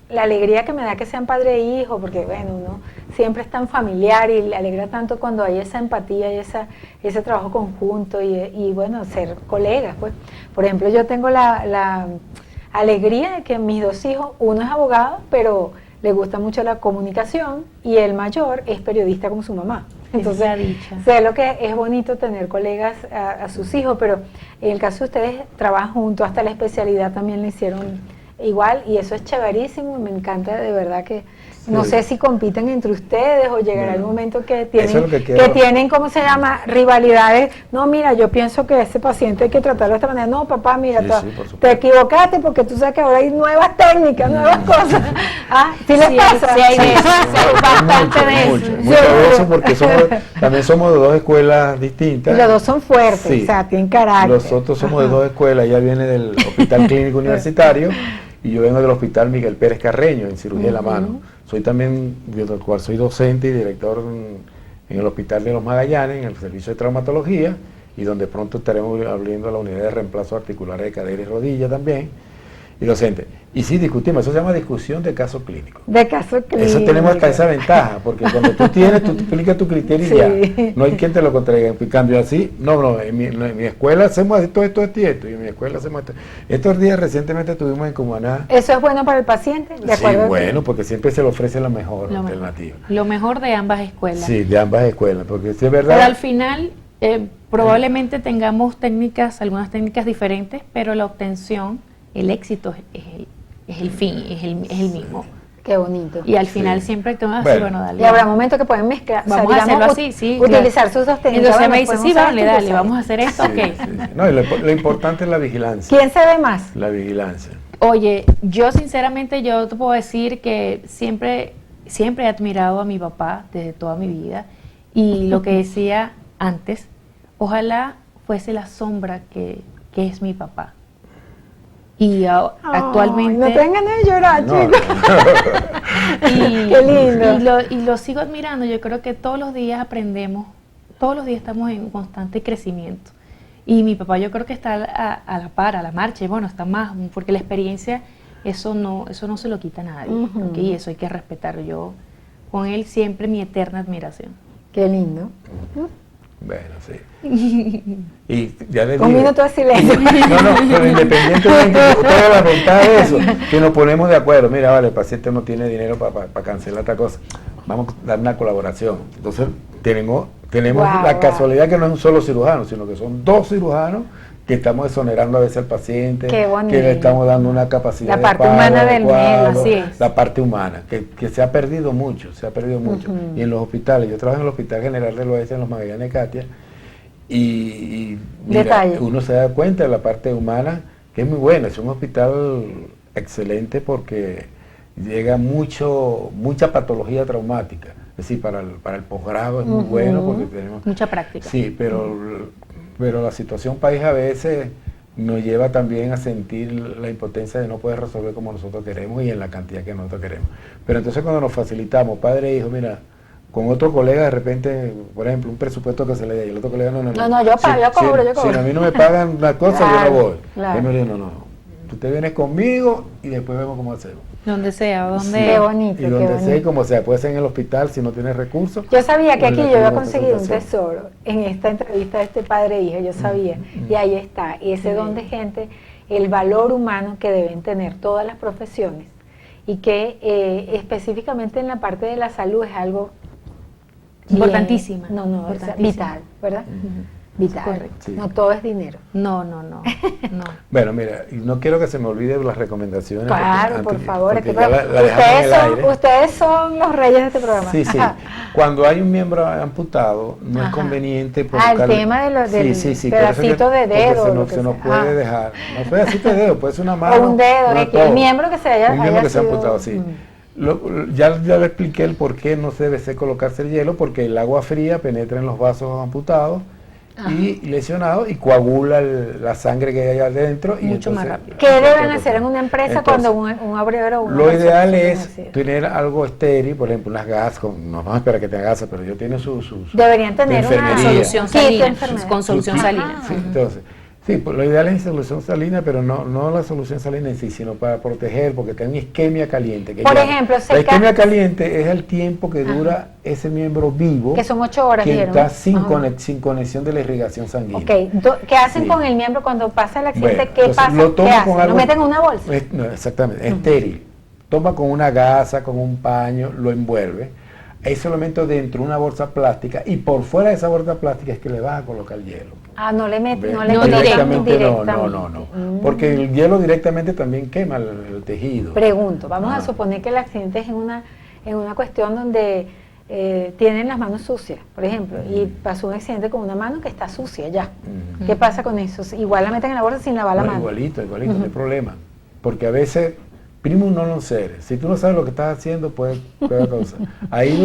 [SPEAKER 1] la alegría que me da que sean padre e hijo, porque bueno, uno siempre es tan familiar y le alegra tanto cuando hay esa empatía y ese trabajo conjunto y bueno, ser colegas, pues. Por ejemplo, yo tengo la alegría de que mis dos hijos, uno es abogado, pero le gusta mucho la comunicación y el mayor es periodista como su mamá. Entonces, sé lo que es bonito tener colegas a sus hijos, pero en el caso de ustedes trabajan juntos, hasta la especialidad también le hicieron igual y eso es chéverísimo y me encanta de verdad que no sé si compiten entre ustedes o llegará el momento que tienen, ¿cómo se llama? Rivalidades. No, mira, yo pienso que ese paciente hay que tratarlo de esta manera. No, papá, mira, te equivocaste porque tú sabes que ahora hay nuevas técnicas, nuevas cosas. ¿Ah? ¿Sí les pasa?
[SPEAKER 2] Sí, hay de eso, bastante de eso.
[SPEAKER 3] Mucho de eso porque también somos de dos escuelas distintas.
[SPEAKER 1] Y los dos son fuertes, o sea, tienen carácter.
[SPEAKER 3] Nosotros somos de dos escuelas, ella viene del Hospital Clínico Universitario y yo vengo del Hospital Miguel Pérez Carreño, en cirugía de la mano. Soy también, del cual soy docente y director en el Hospital de los Magallanes, en el servicio de traumatología, y donde pronto estaremos abriendo la unidad de reemplazo articular de cadera y rodilla también, y docente. Y sí, discutimos, eso se llama discusión de caso clínico.
[SPEAKER 1] De caso clínico.
[SPEAKER 3] Eso tenemos hasta esa ventaja, porque cuando tú explicas tu criterio y ya, no hay quien te lo contraiga. En cambio así, en mi escuela hacemos esto, y en mi escuela hacemos esto. Estos días recientemente tuvimos en Cumaná.
[SPEAKER 1] ¿Eso es bueno para el paciente? ¿De acuerdo?
[SPEAKER 3] Sí, bueno, porque siempre se le ofrece la mejor alternativa.
[SPEAKER 2] Lo mejor de ambas escuelas.
[SPEAKER 3] Sí, de ambas escuelas, porque sí es verdad.
[SPEAKER 2] Pero al final, probablemente tengamos algunas técnicas diferentes, pero la obtención, el éxito es el fin, es el mismo.
[SPEAKER 1] Qué bonito.
[SPEAKER 2] Y al final siempre te van a decir, bueno, dale.
[SPEAKER 1] Y habrá momentos que pueden mezclar,
[SPEAKER 2] vamos a hacerlo así, sí.
[SPEAKER 1] Utilizar sus dos técnicas.
[SPEAKER 2] Entonces me dice, sí, dale, vamos a hacer esto, ok.
[SPEAKER 3] No, y lo importante es la vigilancia.
[SPEAKER 1] ¿Quién se ve más?
[SPEAKER 3] La vigilancia.
[SPEAKER 2] Oye, yo sinceramente, yo te puedo decir que siempre he admirado a mi papá desde toda mi vida, y lo que decía antes, ojalá fuese la sombra que es mi papá. Y actualmente...
[SPEAKER 1] No tengan de llorar, chicos.
[SPEAKER 2] Qué lindo. Y lo sigo admirando. Yo creo que todos los días aprendemos, todos los días estamos en constante crecimiento. Y mi papá yo creo que está a la par, a la marcha, y bueno, está más, porque la experiencia, eso no se lo quita a nadie. ¿Okay? Y eso hay que respetar. Yo, con él siempre mi eterna admiración.
[SPEAKER 1] Qué lindo.
[SPEAKER 3] Bueno, sí. Y ya le
[SPEAKER 1] un minuto de silencio.
[SPEAKER 3] No, pero independientemente de todas las ventajas de eso, que nos ponemos de acuerdo, mira, vale, el paciente no tiene dinero para cancelar esta cosa, vamos a dar una colaboración. Entonces tenemos la casualidad que no es un solo cirujano, sino que son dos cirujanos que estamos exonerando a veces al paciente, que le estamos dando una capacidad
[SPEAKER 1] la parte humana del medio, así es.
[SPEAKER 3] La parte humana, que se ha perdido mucho, Y en los hospitales, yo trabajo en el Hospital General del Oeste, en los Magallanes, Katia, y mira, uno se da cuenta de la parte humana, que es muy buena, es un hospital excelente porque llega mucha patología traumática, es decir, para el posgrado es muy bueno porque tenemos...
[SPEAKER 2] Mucha práctica.
[SPEAKER 3] Sí, pero la situación país a veces nos lleva también a sentir la impotencia de no poder resolver como nosotros queremos y en la cantidad que nosotros queremos. Pero entonces cuando nos facilitamos, padre e hijo, mira, con otro colega de repente, por ejemplo, un presupuesto que se le dé y el otro colega no,
[SPEAKER 1] yo cobro.
[SPEAKER 3] Si a mí no me pagan una cosa, yo no voy.
[SPEAKER 1] Claro.
[SPEAKER 3] Y me dice, no, tú te vienes conmigo y después vemos cómo hacemos.
[SPEAKER 2] Donde sea, donde...
[SPEAKER 1] Qué bonito,
[SPEAKER 3] y donde sea y como sea, puede ser en el hospital si no tienes recursos.
[SPEAKER 1] Yo sabía que aquí yo iba a conseguir un tesoro en esta entrevista de este padre e hijo, yo sabía, y ahí está, ese don de gente, el valor humano que deben tener todas las profesiones, y que específicamente en la parte de la salud es algo
[SPEAKER 2] importantísima.
[SPEAKER 1] Es vital, ¿verdad? Vital.
[SPEAKER 2] Correcto.
[SPEAKER 3] Sí.
[SPEAKER 1] No todo es dinero.
[SPEAKER 2] No.
[SPEAKER 3] Bueno, mira, y no quiero que se me olvide las recomendaciones.
[SPEAKER 1] Claro, por favor.
[SPEAKER 3] Ustedes
[SPEAKER 1] son los reyes de este programa.
[SPEAKER 3] Sí. Cuando hay un miembro amputado, no es conveniente
[SPEAKER 1] el tema del pedacito de dedo.
[SPEAKER 3] Se nos puede dejar. No es pedacito de dedo, puede ser una mano.
[SPEAKER 1] O un dedo, el miembro que se haya
[SPEAKER 3] un miembro que se ha
[SPEAKER 1] sido,
[SPEAKER 3] amputado, sí. Ya le expliqué el por qué no se debe colocarse el hielo, porque el agua fría penetra en los vasos amputados y lesionado y coagula la sangre que hay adentro.
[SPEAKER 2] Mucho
[SPEAKER 3] y
[SPEAKER 2] más
[SPEAKER 3] entonces,
[SPEAKER 2] rápido.
[SPEAKER 1] ¿Qué deben hacer en una empresa cuando un obrero o una
[SPEAKER 3] lo
[SPEAKER 1] persona
[SPEAKER 3] ideal
[SPEAKER 1] se
[SPEAKER 3] es
[SPEAKER 1] decide?
[SPEAKER 3] tener algo estéril, por ejemplo, unas gasas, no vamos a esperar que tenga gasas, pero ellos tienen su
[SPEAKER 1] Deberían tener una
[SPEAKER 3] enfermería.
[SPEAKER 2] Solución
[SPEAKER 1] kit de
[SPEAKER 2] salina,
[SPEAKER 1] enfermedad.
[SPEAKER 2] con solución
[SPEAKER 3] Sí,
[SPEAKER 2] salina.
[SPEAKER 3] sí, entonces, sí, pues lo ideal es solución salina, pero no la solución salina en sí, sino para proteger, porque tiene isquemia caliente.
[SPEAKER 1] Por ejemplo,
[SPEAKER 3] la isquemia caliente es el tiempo que dura ese miembro vivo,
[SPEAKER 1] que son 8 horas,
[SPEAKER 3] que
[SPEAKER 1] ¿vieron?
[SPEAKER 3] está sin
[SPEAKER 1] Ajá.
[SPEAKER 3] conexión de la irrigación sanguínea.
[SPEAKER 1] Ok, ¿qué hacen
[SPEAKER 3] Sí.
[SPEAKER 1] con el miembro cuando pasa el accidente?
[SPEAKER 3] Bueno,
[SPEAKER 1] ¿Qué
[SPEAKER 3] entonces,
[SPEAKER 1] pasa?
[SPEAKER 3] lo toma
[SPEAKER 1] ¿Qué
[SPEAKER 3] con
[SPEAKER 1] hacen?
[SPEAKER 3] algo-
[SPEAKER 1] ¿Lo meten en una bolsa?
[SPEAKER 3] No, exactamente, estéril. Toma con una gasa, con un paño, lo envuelve. Eso lo meto dentro de una bolsa plástica y por fuera de esa bolsa plástica es que le vas a colocar hielo.
[SPEAKER 1] Ah, no le meten, no
[SPEAKER 3] ¿Ve?
[SPEAKER 1] le
[SPEAKER 2] No,
[SPEAKER 1] colocan
[SPEAKER 3] directamente no.
[SPEAKER 1] directamente.
[SPEAKER 3] Porque el hielo directamente también quema el tejido.
[SPEAKER 1] Pregunto, vamos a
[SPEAKER 3] Ah.
[SPEAKER 1] suponer que el accidente es en una cuestión donde tienen las manos sucias, por ejemplo, y pasó un accidente con una mano que está sucia ya.
[SPEAKER 3] Ujú.
[SPEAKER 1] ¿Qué pasa con eso? Igual la meten en la bolsa sin lavar la
[SPEAKER 3] No,
[SPEAKER 1] mano.
[SPEAKER 3] igualito, no hay problema. Porque a veces, primum non lo seres, si tú no sabes lo que estás haciendo, puede causar.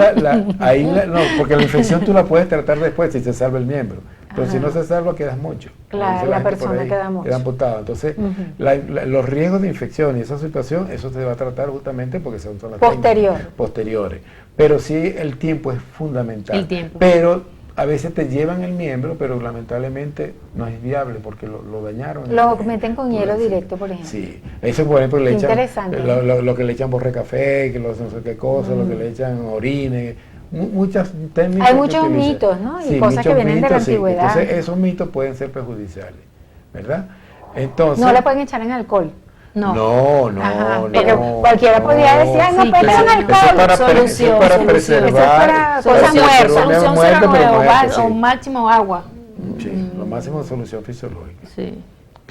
[SPEAKER 3] No, porque la infección tú la puedes tratar después si se salva el miembro. Pero si no se salva, quedas mucho.
[SPEAKER 1] Claro,
[SPEAKER 3] Dice
[SPEAKER 1] la
[SPEAKER 3] gente por
[SPEAKER 1] persona
[SPEAKER 3] ahí,
[SPEAKER 1] queda mucho.
[SPEAKER 3] amputada. Entonces, los riesgos de infección y esa situación, eso se va a tratar justamente porque son las técnicas posteriores. Pero sí, el tiempo es fundamental.
[SPEAKER 2] El tiempo.
[SPEAKER 3] Pero a veces te llevan el miembro, pero lamentablemente no es viable porque lo dañaron.
[SPEAKER 1] Lo meten con hielo directo, por ejemplo.
[SPEAKER 3] Sí, eso por ejemplo le
[SPEAKER 1] Qué
[SPEAKER 3] echan
[SPEAKER 1] interesante.
[SPEAKER 3] lo que le echan borré café, que no sé qué cosa, lo que le echan orines, muchas técnicas.
[SPEAKER 1] Hay
[SPEAKER 3] que
[SPEAKER 1] muchos
[SPEAKER 3] utilizan.
[SPEAKER 1] mitos, ¿no? Y
[SPEAKER 3] Sí,
[SPEAKER 1] cosas que
[SPEAKER 3] muchos
[SPEAKER 1] vienen de la
[SPEAKER 3] mitos, sí.
[SPEAKER 1] antigüedad.
[SPEAKER 3] Entonces esos mitos pueden ser perjudiciales, ¿verdad? Entonces
[SPEAKER 1] No le pueden echar en alcohol.
[SPEAKER 3] no,
[SPEAKER 1] Ajá,
[SPEAKER 3] no,
[SPEAKER 1] porque
[SPEAKER 3] no,
[SPEAKER 1] cualquiera podría decir, "Ay, no,
[SPEAKER 2] Sí,
[SPEAKER 1] pero
[SPEAKER 2] claro.
[SPEAKER 1] en alcohol".
[SPEAKER 3] Eso es para,
[SPEAKER 2] Solución,
[SPEAKER 3] eso es para
[SPEAKER 2] solución.
[SPEAKER 3] preservar.
[SPEAKER 1] Eso es para cosas
[SPEAKER 3] preservar
[SPEAKER 1] muertas.
[SPEAKER 3] el
[SPEAKER 2] Solución
[SPEAKER 3] muerto, pero
[SPEAKER 2] 09
[SPEAKER 3] muerto, sí.
[SPEAKER 2] o máximo agua.
[SPEAKER 3] Sí, lo máximo de solución fisiológica.
[SPEAKER 2] Sí.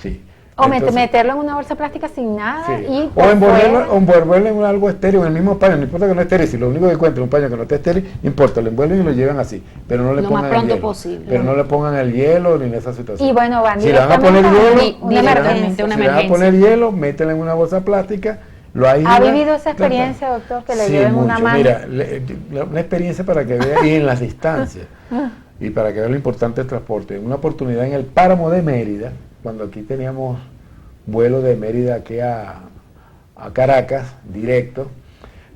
[SPEAKER 3] Sí.
[SPEAKER 1] O
[SPEAKER 3] Entonces,
[SPEAKER 1] meterlo en una bolsa plástica sin nada
[SPEAKER 3] sí.
[SPEAKER 1] y
[SPEAKER 3] O
[SPEAKER 1] por fuera-
[SPEAKER 3] envolverlo en algo estéril, en el mismo paño, no importa que no esté estéril, si lo único que encuentran es un paño que no esté estéril, no importa, lo envuelven y lo llevan así, pero no le
[SPEAKER 2] Lo
[SPEAKER 3] pongan
[SPEAKER 2] más
[SPEAKER 3] el
[SPEAKER 2] pronto
[SPEAKER 3] hielo.
[SPEAKER 2] posible.
[SPEAKER 3] Pero no le pongan el hielo ni en esa situación.
[SPEAKER 1] Y bueno, van
[SPEAKER 3] si le van a poner
[SPEAKER 1] directamente a
[SPEAKER 3] hielo,
[SPEAKER 1] una
[SPEAKER 3] si le van a-
[SPEAKER 1] emergencia.
[SPEAKER 2] Una
[SPEAKER 3] si le van a
[SPEAKER 2] emergencia.
[SPEAKER 3] poner hielo, métela en una bolsa plástica, lo aíslan.
[SPEAKER 1] ¿Ha vivido esa experiencia, doctor, que le
[SPEAKER 3] Sí,
[SPEAKER 1] lleven una
[SPEAKER 3] mucho.
[SPEAKER 1] mano?
[SPEAKER 3] Mira, una experiencia para que vea, y en las distancias, y para que vea lo importante del transporte. Una oportunidad en el páramo de Mérida, cuando aquí teníamos vuelo de Mérida aquí a Caracas, directo,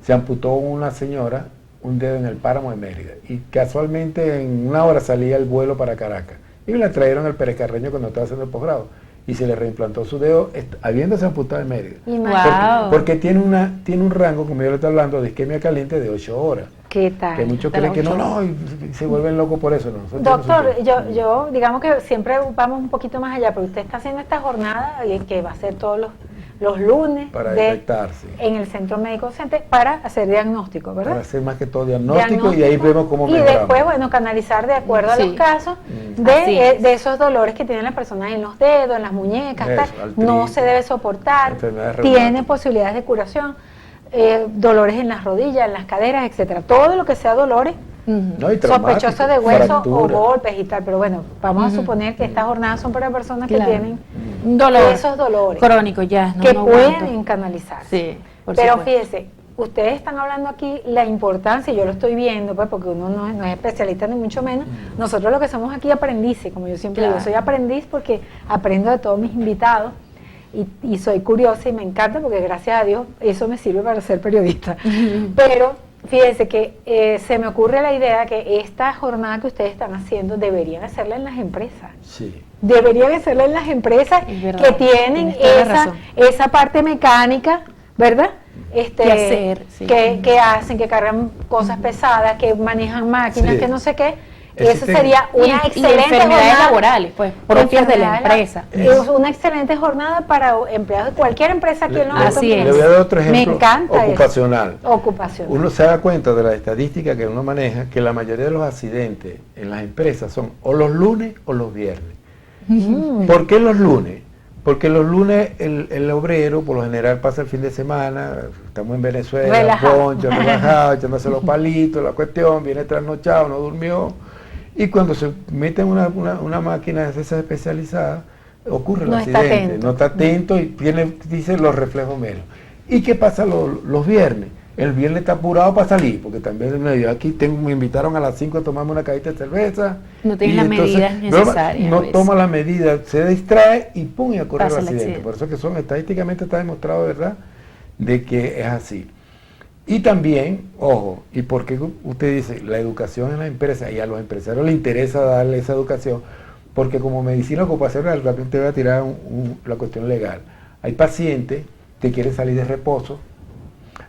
[SPEAKER 3] se amputó una señora un dedo en el páramo de Mérida, y casualmente en una hora salía el vuelo para Caracas, y la trajeron al Pérez Carreño cuando estaba haciendo el posgrado, y se le reimplantó su dedo, habiéndose amputado en Mérida.
[SPEAKER 1] Imagínate.
[SPEAKER 2] Wow.
[SPEAKER 3] Porque tiene un rango, como yo le estoy hablando, de isquemia caliente de 8 horas.
[SPEAKER 1] ¿Qué tal?
[SPEAKER 3] Que muchos
[SPEAKER 2] de
[SPEAKER 3] creen que
[SPEAKER 2] las
[SPEAKER 3] no,
[SPEAKER 2] 8
[SPEAKER 3] y se vuelven locos por eso. No. Eso tiene
[SPEAKER 1] Doctor,
[SPEAKER 3] su tiempo.
[SPEAKER 1] yo digamos que siempre vamos un poquito más allá, pero usted está haciendo esta jornada que va a ser todos los lunes
[SPEAKER 3] Para detectarse.
[SPEAKER 1] en el Centro Médico Center para hacer diagnóstico, ¿verdad?
[SPEAKER 3] Para hacer más que todo diagnóstico y ahí vemos cómo
[SPEAKER 1] y
[SPEAKER 3] mejoramos.
[SPEAKER 1] después, bueno, canalizar de acuerdo a
[SPEAKER 2] Sí.
[SPEAKER 1] los casos
[SPEAKER 2] Así
[SPEAKER 1] de
[SPEAKER 2] es.
[SPEAKER 1] esos dolores que tienen las personas en los dedos, en las muñecas,
[SPEAKER 3] Eso,
[SPEAKER 1] tal.
[SPEAKER 3] artritis,
[SPEAKER 1] No se debe soportar,
[SPEAKER 3] enfermedades
[SPEAKER 1] tiene
[SPEAKER 3] reumáticas.
[SPEAKER 1] posibilidades de curación, dolores en las rodillas, en las caderas, etcétera. Todo lo que sea dolores
[SPEAKER 3] No, y traumático,
[SPEAKER 1] sospechosos de hueso
[SPEAKER 3] fractura.
[SPEAKER 1] o golpes y tal, pero bueno, vamos a suponer que estas jornadas son para personas que
[SPEAKER 2] Claro.
[SPEAKER 1] tienen
[SPEAKER 2] Un dolor
[SPEAKER 1] esos dolores
[SPEAKER 2] crónico ya, no,
[SPEAKER 1] que
[SPEAKER 2] no
[SPEAKER 1] pueden
[SPEAKER 2] aguanto.
[SPEAKER 1] canalizarse.
[SPEAKER 2] Sí, por
[SPEAKER 1] Pero
[SPEAKER 2] supuesto.
[SPEAKER 1] fíjese, ustedes están hablando aquí la importancia, y yo lo estoy viendo, pues porque uno no es especialista ni mucho menos. Nosotros lo que somos aquí aprendices, como yo siempre digo,
[SPEAKER 2] Claro.
[SPEAKER 1] soy aprendiz porque aprendo de todos mis invitados y soy curiosa y me encanta porque gracias a Dios eso me sirve para ser periodista. Pero fíjense que se me ocurre la idea que esta jornada que ustedes están haciendo deberían hacerla en las empresas.
[SPEAKER 3] Sí.
[SPEAKER 1] Deberían hacerla en las empresas
[SPEAKER 2] Es verdad,
[SPEAKER 1] que tienen
[SPEAKER 2] tienes toda la razón.
[SPEAKER 1] esa parte mecánica, ¿verdad?
[SPEAKER 2] Que hacer, sí.
[SPEAKER 1] que hacen, que cargan cosas pesadas, que manejan máquinas,
[SPEAKER 3] Sí.
[SPEAKER 1] que no sé qué.
[SPEAKER 3] Existen-
[SPEAKER 1] Eso sería
[SPEAKER 2] Y-
[SPEAKER 1] una
[SPEAKER 2] y
[SPEAKER 1] excelente
[SPEAKER 2] enfermedades
[SPEAKER 1] jornada.
[SPEAKER 2] laborales, pues, propias de la empresa.
[SPEAKER 1] Es una excelente jornada para empleados de cualquier empresa aquí en los
[SPEAKER 2] Así
[SPEAKER 1] Altos
[SPEAKER 2] es.
[SPEAKER 3] Le
[SPEAKER 1] Pinos.
[SPEAKER 3] voy a dar otro
[SPEAKER 1] Me
[SPEAKER 3] ejemplo
[SPEAKER 1] encanta eso.
[SPEAKER 3] ocupacional.
[SPEAKER 1] Ocupación.
[SPEAKER 3] Uno se da cuenta de la estadística que uno maneja, que la mayoría de los accidentes en las empresas son o los lunes o los viernes. ¿Por qué los lunes? Porque los lunes el obrero por lo general pasa el fin de semana, estamos en Venezuela,
[SPEAKER 1] Relajado.
[SPEAKER 3] poncho, relajado, echándose los palitos, la cuestión, viene trasnochado, no durmió, y cuando se mete en una máquina de esas especializada, ocurre el
[SPEAKER 1] No está
[SPEAKER 3] accidente,
[SPEAKER 1] atento.
[SPEAKER 3] no está atento y dice los reflejos menos. ¿Y qué pasa los viernes? el viernes está apurado para salir, porque también me invitaron a las 5 a tomarme una cajita de cerveza.
[SPEAKER 2] No tiene las medidas necesarias.
[SPEAKER 3] No toma las medidas, se distrae y pum, y ocurre el
[SPEAKER 2] Pasa el
[SPEAKER 3] accidente.
[SPEAKER 2] accidente.
[SPEAKER 3] Por eso que estadísticamente está demostrado, ¿verdad?, de que es así. Y también, ojo, y porque usted dice, la educación en la empresa, y a los empresarios les interesa darle esa educación, porque como medicina ocupacional, también te voy a tirar la cuestión legal. Hay pacientes que quieren salir de reposo,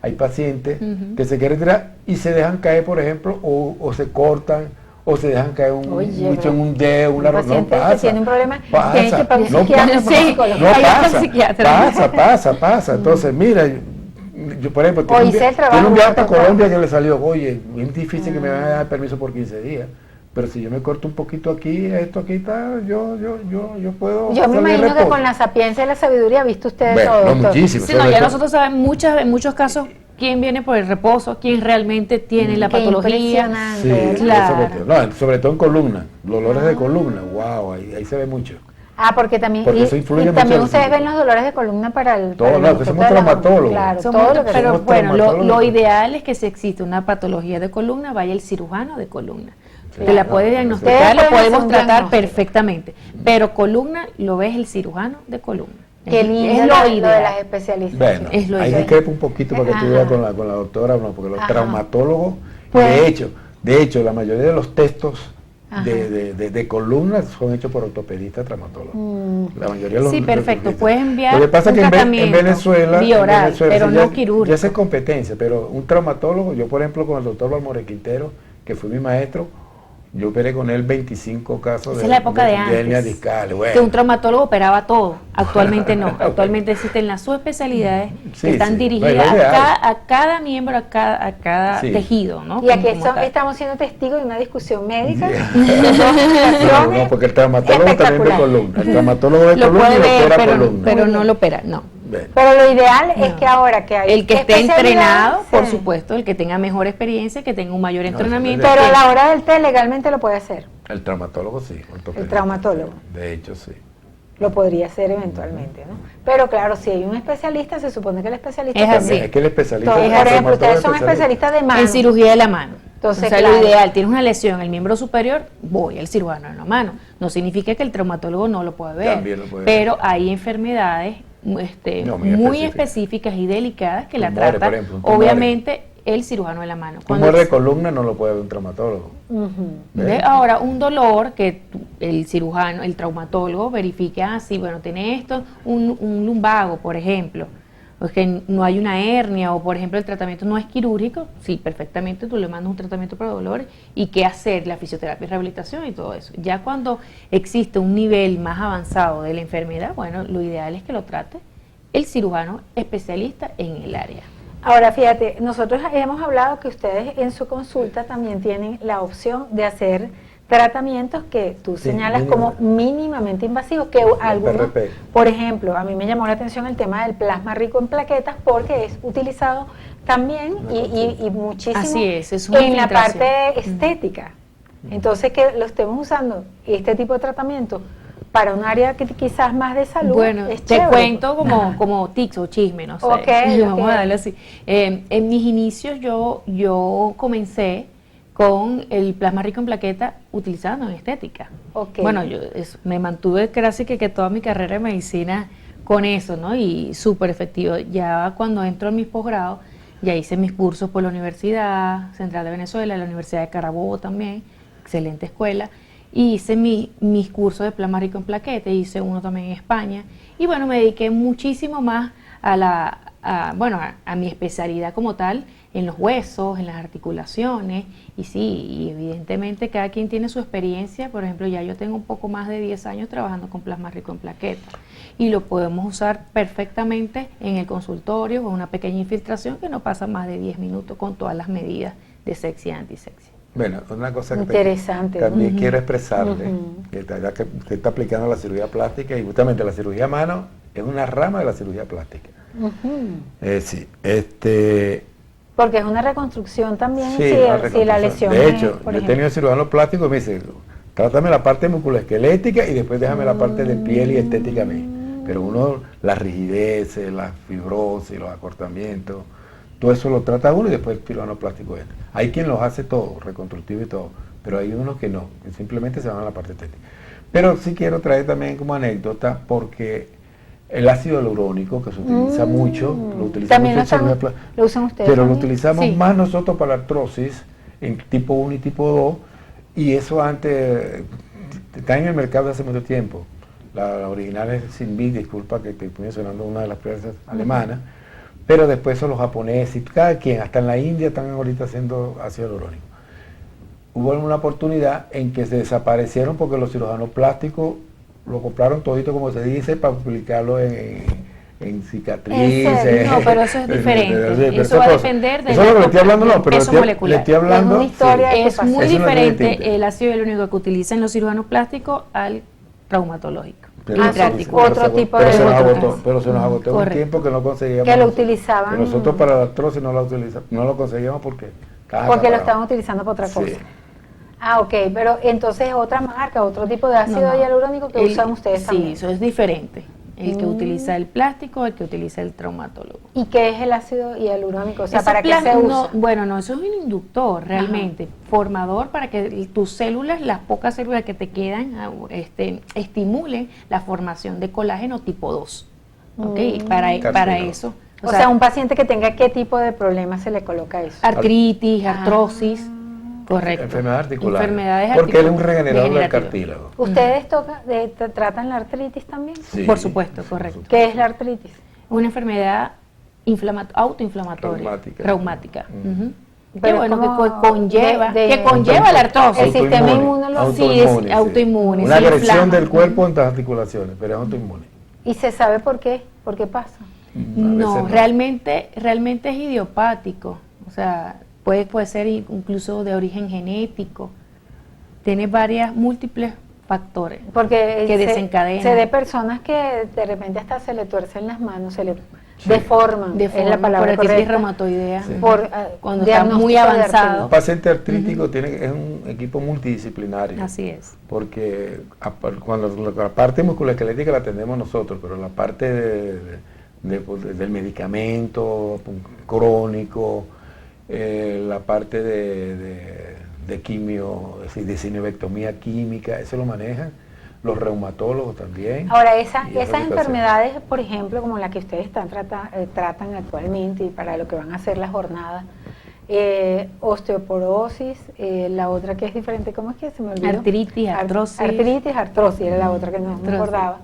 [SPEAKER 3] hay pacientes que se quieren tirar y se dejan caer, por ejemplo, o se cortan, o se dejan caer mucho en un dedo, una
[SPEAKER 1] paciente
[SPEAKER 3] no pasa,
[SPEAKER 1] que tiene un problema,
[SPEAKER 3] pasa,
[SPEAKER 1] tiene que ir para un
[SPEAKER 3] no
[SPEAKER 1] psiquiatra,
[SPEAKER 3] pasa,
[SPEAKER 1] para un psicólogo.
[SPEAKER 3] no
[SPEAKER 2] Ahí está el
[SPEAKER 3] pasa,
[SPEAKER 2] psiquiatra.
[SPEAKER 3] pasa. Entonces, mira, yo por ejemplo,
[SPEAKER 1] O hice el trabajo
[SPEAKER 3] tiene un viaje a
[SPEAKER 1] protocolo.
[SPEAKER 3] Colombia que le salió, oye, es difícil que me vayan a dar permiso por 15 días. Pero si yo me corto un poquito aquí, esto aquí está, yo puedo.
[SPEAKER 1] Yo me
[SPEAKER 3] salir de
[SPEAKER 1] imagino que
[SPEAKER 3] reposo.
[SPEAKER 1] con la sapiencia y la sabiduría, ¿viste ustedes
[SPEAKER 3] Bueno,
[SPEAKER 1] todo?
[SPEAKER 3] no,
[SPEAKER 1] doctor?
[SPEAKER 3] muchísimo.
[SPEAKER 2] Sí, no, ya nosotros sabemos en muchos casos quién viene por el reposo, quién realmente tiene la
[SPEAKER 1] Qué
[SPEAKER 2] patología.
[SPEAKER 1] impresionante,
[SPEAKER 3] Sí,
[SPEAKER 1] ¿verdad?
[SPEAKER 2] Claro.
[SPEAKER 3] eso no, sobre todo en columna, dolores de columna, wow, ahí se ve mucho.
[SPEAKER 1] Ah, porque también,
[SPEAKER 3] Porque eso influye
[SPEAKER 1] y
[SPEAKER 3] mucho
[SPEAKER 1] también
[SPEAKER 3] en el
[SPEAKER 1] ustedes
[SPEAKER 3] sentido.
[SPEAKER 1] ven los dolores de columna para el...
[SPEAKER 3] Todo,
[SPEAKER 1] para
[SPEAKER 3] no,
[SPEAKER 1] los
[SPEAKER 3] que somos
[SPEAKER 1] doctores de la-
[SPEAKER 3] traumatólogos.
[SPEAKER 1] Claro,
[SPEAKER 2] Somos-
[SPEAKER 1] todo lo que
[SPEAKER 2] pero
[SPEAKER 3] somos
[SPEAKER 2] bueno, lo
[SPEAKER 3] traumatólogos.
[SPEAKER 2] ideal es que si existe una patología de columna, vaya el cirujano de columna.
[SPEAKER 3] Sí,
[SPEAKER 2] Te la
[SPEAKER 3] no,
[SPEAKER 2] puede
[SPEAKER 3] no,
[SPEAKER 2] diagnosticar,
[SPEAKER 1] ustedes
[SPEAKER 2] lo
[SPEAKER 1] pueden hacer
[SPEAKER 2] podemos
[SPEAKER 1] un
[SPEAKER 2] tratar
[SPEAKER 1] diagnóstico.
[SPEAKER 2] perfectamente. Pero columna lo ves el cirujano de columna.
[SPEAKER 1] Qué lindo
[SPEAKER 2] es
[SPEAKER 1] lo
[SPEAKER 2] lo
[SPEAKER 1] de
[SPEAKER 2] ideal.
[SPEAKER 1] las especialistas.
[SPEAKER 3] Bueno,
[SPEAKER 2] Es lo
[SPEAKER 3] ahí
[SPEAKER 2] ideal.
[SPEAKER 3] discrepo un poquito para que tú
[SPEAKER 1] Ajá.
[SPEAKER 3] veas con la doctora, no, porque los
[SPEAKER 1] Ajá.
[SPEAKER 3] traumatólogos,
[SPEAKER 1] Pues-
[SPEAKER 3] de hecho, la mayoría de los textos
[SPEAKER 1] Ajá.
[SPEAKER 3] de columnas son hechos por ortopedistas traumatólogos. La mayoría de los
[SPEAKER 2] Sí, perfecto.
[SPEAKER 3] ortopedistas.
[SPEAKER 2] Puedes enviar
[SPEAKER 3] Lo que pasa es
[SPEAKER 2] un
[SPEAKER 3] que en
[SPEAKER 2] tratamiento
[SPEAKER 3] Venezuela,
[SPEAKER 2] bioral, pero
[SPEAKER 3] sí,
[SPEAKER 2] no quirúrgico.
[SPEAKER 3] ya es competencia, pero un traumatólogo, yo por ejemplo con el doctor Balmore Quintero, que fue mi maestro, yo operé con él 25 casos
[SPEAKER 2] Esa es la época de
[SPEAKER 3] hernias
[SPEAKER 2] antes,
[SPEAKER 3] discales.
[SPEAKER 2] que
[SPEAKER 3] Bueno.
[SPEAKER 2] un traumatólogo operaba todo. Actualmente no. Actualmente existen las subespecialidades
[SPEAKER 3] Sí,
[SPEAKER 2] que están
[SPEAKER 3] sí.
[SPEAKER 2] dirigidas
[SPEAKER 3] Bueno, ideal.
[SPEAKER 2] a cada miembro, a cada
[SPEAKER 3] Sí.
[SPEAKER 2] tejido, ¿no?
[SPEAKER 1] Y aquí
[SPEAKER 2] Como tal.
[SPEAKER 1] estamos siendo testigos de una discusión médica.
[SPEAKER 3] No, porque el traumatólogo también de
[SPEAKER 1] Espectacular.
[SPEAKER 3] columna. El traumatólogo de
[SPEAKER 2] Lo
[SPEAKER 3] columna
[SPEAKER 2] puede
[SPEAKER 3] y
[SPEAKER 2] ver,
[SPEAKER 3] opera
[SPEAKER 2] pero,
[SPEAKER 3] columna.
[SPEAKER 2] pero no lo opera, no.
[SPEAKER 3] Bueno.
[SPEAKER 1] Pero lo ideal es
[SPEAKER 2] No.
[SPEAKER 1] que ahora que hay
[SPEAKER 2] El que esté
[SPEAKER 1] especialidad,
[SPEAKER 2] entrenado, por
[SPEAKER 1] sí.
[SPEAKER 2] supuesto, el que tenga mejor experiencia, que tenga un mayor
[SPEAKER 3] No,
[SPEAKER 2] entrenamiento.
[SPEAKER 3] eso
[SPEAKER 1] Pero
[SPEAKER 3] es
[SPEAKER 1] a la hora del té legalmente lo puede hacer.
[SPEAKER 3] El traumatólogo sí. ortopedista,
[SPEAKER 1] El traumatólogo.
[SPEAKER 3] sí. De hecho, sí.
[SPEAKER 1] Lo podría hacer eventualmente, ¿no? Pero claro, si hay un especialista, se supone que el especialista
[SPEAKER 2] Es
[SPEAKER 1] también.
[SPEAKER 2] así.
[SPEAKER 3] Es que el especialista.
[SPEAKER 1] Entonces,
[SPEAKER 3] el
[SPEAKER 1] por ejemplo,
[SPEAKER 3] traumatólogo
[SPEAKER 1] ustedes son especialistas de mano.
[SPEAKER 2] En cirugía de la mano.
[SPEAKER 1] Entonces,
[SPEAKER 2] o sea,
[SPEAKER 1] claro.
[SPEAKER 2] lo ideal, tienes una lesión en el miembro superior, voy al cirujano de la mano. No significa que el traumatólogo no lo pueda ver,
[SPEAKER 3] También lo puede
[SPEAKER 2] pero
[SPEAKER 3] ver.
[SPEAKER 2] hay enfermedades
[SPEAKER 3] No,
[SPEAKER 2] muy
[SPEAKER 3] muy
[SPEAKER 2] específicas y delicadas que la
[SPEAKER 3] Tumores,
[SPEAKER 2] trata,
[SPEAKER 3] por ejemplo, tumores.
[SPEAKER 2] obviamente, el cirujano de la mano.
[SPEAKER 3] Tumor de columna no lo puede ver un traumatólogo.
[SPEAKER 1] Ujú.
[SPEAKER 3] ¿Ves?
[SPEAKER 2] Ahora, un dolor que el cirujano, el traumatólogo verifica, sí, bueno, tiene esto, un lumbago, por ejemplo, o es que no hay una hernia, o por ejemplo el tratamiento no es quirúrgico, sí, perfectamente tú le mandas un tratamiento para dolores y qué hacer, la fisioterapia y rehabilitación y todo eso. Ya cuando existe un nivel más avanzado de la enfermedad, bueno, lo ideal es que lo trate el cirujano especialista en el área.
[SPEAKER 1] Ahora, fíjate, nosotros hemos hablado que ustedes en su consulta también tienen la opción de hacer tratamientos que tú
[SPEAKER 3] Sí,
[SPEAKER 1] señalas
[SPEAKER 3] mínimo.
[SPEAKER 1] como mínimamente invasivos, que algunos,
[SPEAKER 3] PRP.
[SPEAKER 1] por ejemplo, a mí me llamó la atención el tema del plasma rico en plaquetas porque es utilizado también y muchísimo
[SPEAKER 2] Así es una
[SPEAKER 1] en la
[SPEAKER 2] infiltración.
[SPEAKER 1] parte estética. Entonces, que lo estemos usando, este tipo de tratamiento, para un área que quizás más de salud,
[SPEAKER 2] Bueno,
[SPEAKER 1] es
[SPEAKER 2] te
[SPEAKER 1] chévere.
[SPEAKER 2] cuento como tics o chisme, no sé.
[SPEAKER 1] Ok,
[SPEAKER 2] Vamos
[SPEAKER 1] ok.
[SPEAKER 2] a darle así. En mis inicios yo comencé con el plasma rico en plaqueta utilizando en estética.
[SPEAKER 1] Ok.
[SPEAKER 2] Bueno, me mantuve casi que toda mi carrera de medicina con eso, ¿no? Y súper efectivo. Ya cuando entro en mis posgrados, ya hice mis cursos por la Universidad Central de Venezuela, la Universidad de Carabobo también, excelente escuela. Y hice mis cursos de plasma rico en plaquetas, hice uno también en España. Y bueno, me dediqué muchísimo más a mi especialidad como tal, en los huesos, en las articulaciones. Y sí, y evidentemente cada quien tiene su experiencia. Por ejemplo, ya yo tengo un poco más de 10 años trabajando con plasma rico en plaquetas. Y lo podemos usar perfectamente en el consultorio con una pequeña infiltración que no pasa más de 10 minutos con todas las medidas de sexy y antisexy.
[SPEAKER 3] Bueno, una cosa que
[SPEAKER 1] Interesante.
[SPEAKER 3] también
[SPEAKER 1] Ujú.
[SPEAKER 3] quiero expresarle,
[SPEAKER 1] Ujú.
[SPEAKER 3] ya que usted está aplicando la cirugía plástica y justamente la cirugía a mano es una rama de la cirugía plástica.
[SPEAKER 1] Ujú.
[SPEAKER 3] Sí,
[SPEAKER 1] Porque es una reconstrucción también,
[SPEAKER 3] sí,
[SPEAKER 1] si,
[SPEAKER 3] una
[SPEAKER 1] si la
[SPEAKER 3] reconstrucción.
[SPEAKER 1] lesión
[SPEAKER 3] De
[SPEAKER 1] es,
[SPEAKER 3] hecho,
[SPEAKER 1] por
[SPEAKER 3] yo he
[SPEAKER 1] ejemplo.
[SPEAKER 3] tenido cirujanos plásticos y me dice, trátame la parte musculoesquelética y después déjame la parte de piel y estéticamente. Pero uno, las rigideces, las fibrosis, los acortamientos, todo eso lo trata uno y después el cirujano plástico entra. Hay quien los hace todo, reconstructivo y todo, pero hay unos que no, que simplemente se van a la parte estética. Pero sí quiero traer también como anécdota, porque el ácido hialurónico, que se utiliza mucho, lo utilizamos
[SPEAKER 1] también lo usan ustedes.
[SPEAKER 3] pero
[SPEAKER 1] también.
[SPEAKER 3] lo utilizamos más nosotros para la artrosis, en tipo 1 y tipo 2, y eso antes, está en el mercado hace mucho tiempo. La original es Sinvic, disculpa que te estoy mencionando una de las empresas alemanas, pero después son los japoneses, y cada quien, hasta en la India están ahorita haciendo ácido hialurónico. Hubo una oportunidad en que se desaparecieron porque los cirujanos plásticos lo compraron todito, como se dice, para publicarlo en cicatrices.
[SPEAKER 2] No, pero eso es diferente. Eso va a depender de
[SPEAKER 3] eso es lo que le estoy hablando, no, pero
[SPEAKER 2] molecular.
[SPEAKER 3] Le estoy hablando.
[SPEAKER 1] Es una historia que
[SPEAKER 2] es
[SPEAKER 1] pasó.
[SPEAKER 2] muy
[SPEAKER 3] Es una
[SPEAKER 2] diferente el ácido hialurónico que utilizan los cirujanos plásticos al traumatológico.
[SPEAKER 3] Pero
[SPEAKER 2] y práctico.
[SPEAKER 1] otro tipo
[SPEAKER 3] pero
[SPEAKER 1] de
[SPEAKER 3] se nos
[SPEAKER 1] otro
[SPEAKER 3] agotó,
[SPEAKER 1] caso.
[SPEAKER 3] pero se nos agotó un
[SPEAKER 2] Correcto.
[SPEAKER 3] tiempo que no conseguíamos.
[SPEAKER 1] Que lo utilizaban.
[SPEAKER 3] Que nosotros para la artrosis no lo conseguíamos porque
[SPEAKER 1] lo estaban utilizando para otra cosa.
[SPEAKER 3] Sí.
[SPEAKER 1] Ah, ok, pero entonces otra marca, otro tipo de ácido hialurónico que usan ustedes también.
[SPEAKER 2] Sí, eso es diferente. El que utiliza el plástico, el que utiliza el traumatólogo.
[SPEAKER 1] ¿Y qué es el ácido hialurónico? O sea,
[SPEAKER 2] Ese
[SPEAKER 1] ¿para qué se usa?
[SPEAKER 2] Bueno, eso es un inductor realmente, formador para que tus células, las pocas células que te quedan, estimulen la formación de colágeno tipo 2. ¿Ok? Para eso.
[SPEAKER 1] O sea, un paciente que tenga qué tipo de problema se le coloca eso.
[SPEAKER 2] Artritis, artrosis. Correcto.
[SPEAKER 3] Enfermedades articulares.
[SPEAKER 2] Enfermedades
[SPEAKER 3] porque él es un
[SPEAKER 2] articulares,
[SPEAKER 3] regenerador del
[SPEAKER 2] degenerativas.
[SPEAKER 3] cartílago.
[SPEAKER 1] ¿Ustedes tratan la artritis también?
[SPEAKER 3] Sí.
[SPEAKER 2] Por supuesto, correcto.
[SPEAKER 1] ¿Qué es la artritis?
[SPEAKER 2] Una enfermedad autoinflamatoria, traumática.
[SPEAKER 1] Pero
[SPEAKER 2] Que bueno,
[SPEAKER 1] como
[SPEAKER 2] que conlleva,
[SPEAKER 1] de-
[SPEAKER 2] la artrosis.
[SPEAKER 1] El sistema inmunológico.
[SPEAKER 2] Sí, es autoinmune,
[SPEAKER 3] Una
[SPEAKER 2] se
[SPEAKER 3] agresión
[SPEAKER 2] inflama.
[SPEAKER 3] del cuerpo en las articulaciones, pero es autoinmune.
[SPEAKER 1] ¿Y se sabe por qué? ¿Por qué pasa?
[SPEAKER 2] No, realmente es idiopático. O sea, puede ser incluso de origen genético. Tiene múltiples factores
[SPEAKER 1] Porque
[SPEAKER 2] que desencadenan.
[SPEAKER 1] se de personas que de repente hasta se le tuercen las manos, se le deforman, es la palabra
[SPEAKER 2] por artritis
[SPEAKER 1] correcta.
[SPEAKER 2] reumatoidea.
[SPEAKER 3] Sí.
[SPEAKER 1] Por
[SPEAKER 2] Cuando está
[SPEAKER 1] diagnóstico
[SPEAKER 2] muy
[SPEAKER 1] de
[SPEAKER 2] avanzado.
[SPEAKER 3] Un paciente artrítico es un equipo multidisciplinario.
[SPEAKER 2] Así es.
[SPEAKER 3] Porque cuando la parte musculoesquelética la atendemos nosotros, pero la parte del medicamento crónico, la parte de quimio, es decir, de cinebectomía química, eso lo manejan los reumatólogos también.
[SPEAKER 1] Ahora,
[SPEAKER 3] Y
[SPEAKER 1] esas
[SPEAKER 3] es lo que
[SPEAKER 1] enfermedades, por ejemplo, como la que ustedes tratan actualmente y para lo que van a hacer las jornadas, osteoporosis, la otra que es diferente, ¿cómo es que se me olvidó?
[SPEAKER 2] Artritis, artrosis.
[SPEAKER 1] Artrosis era la otra que no me
[SPEAKER 2] Artrosis.
[SPEAKER 1] acordaba.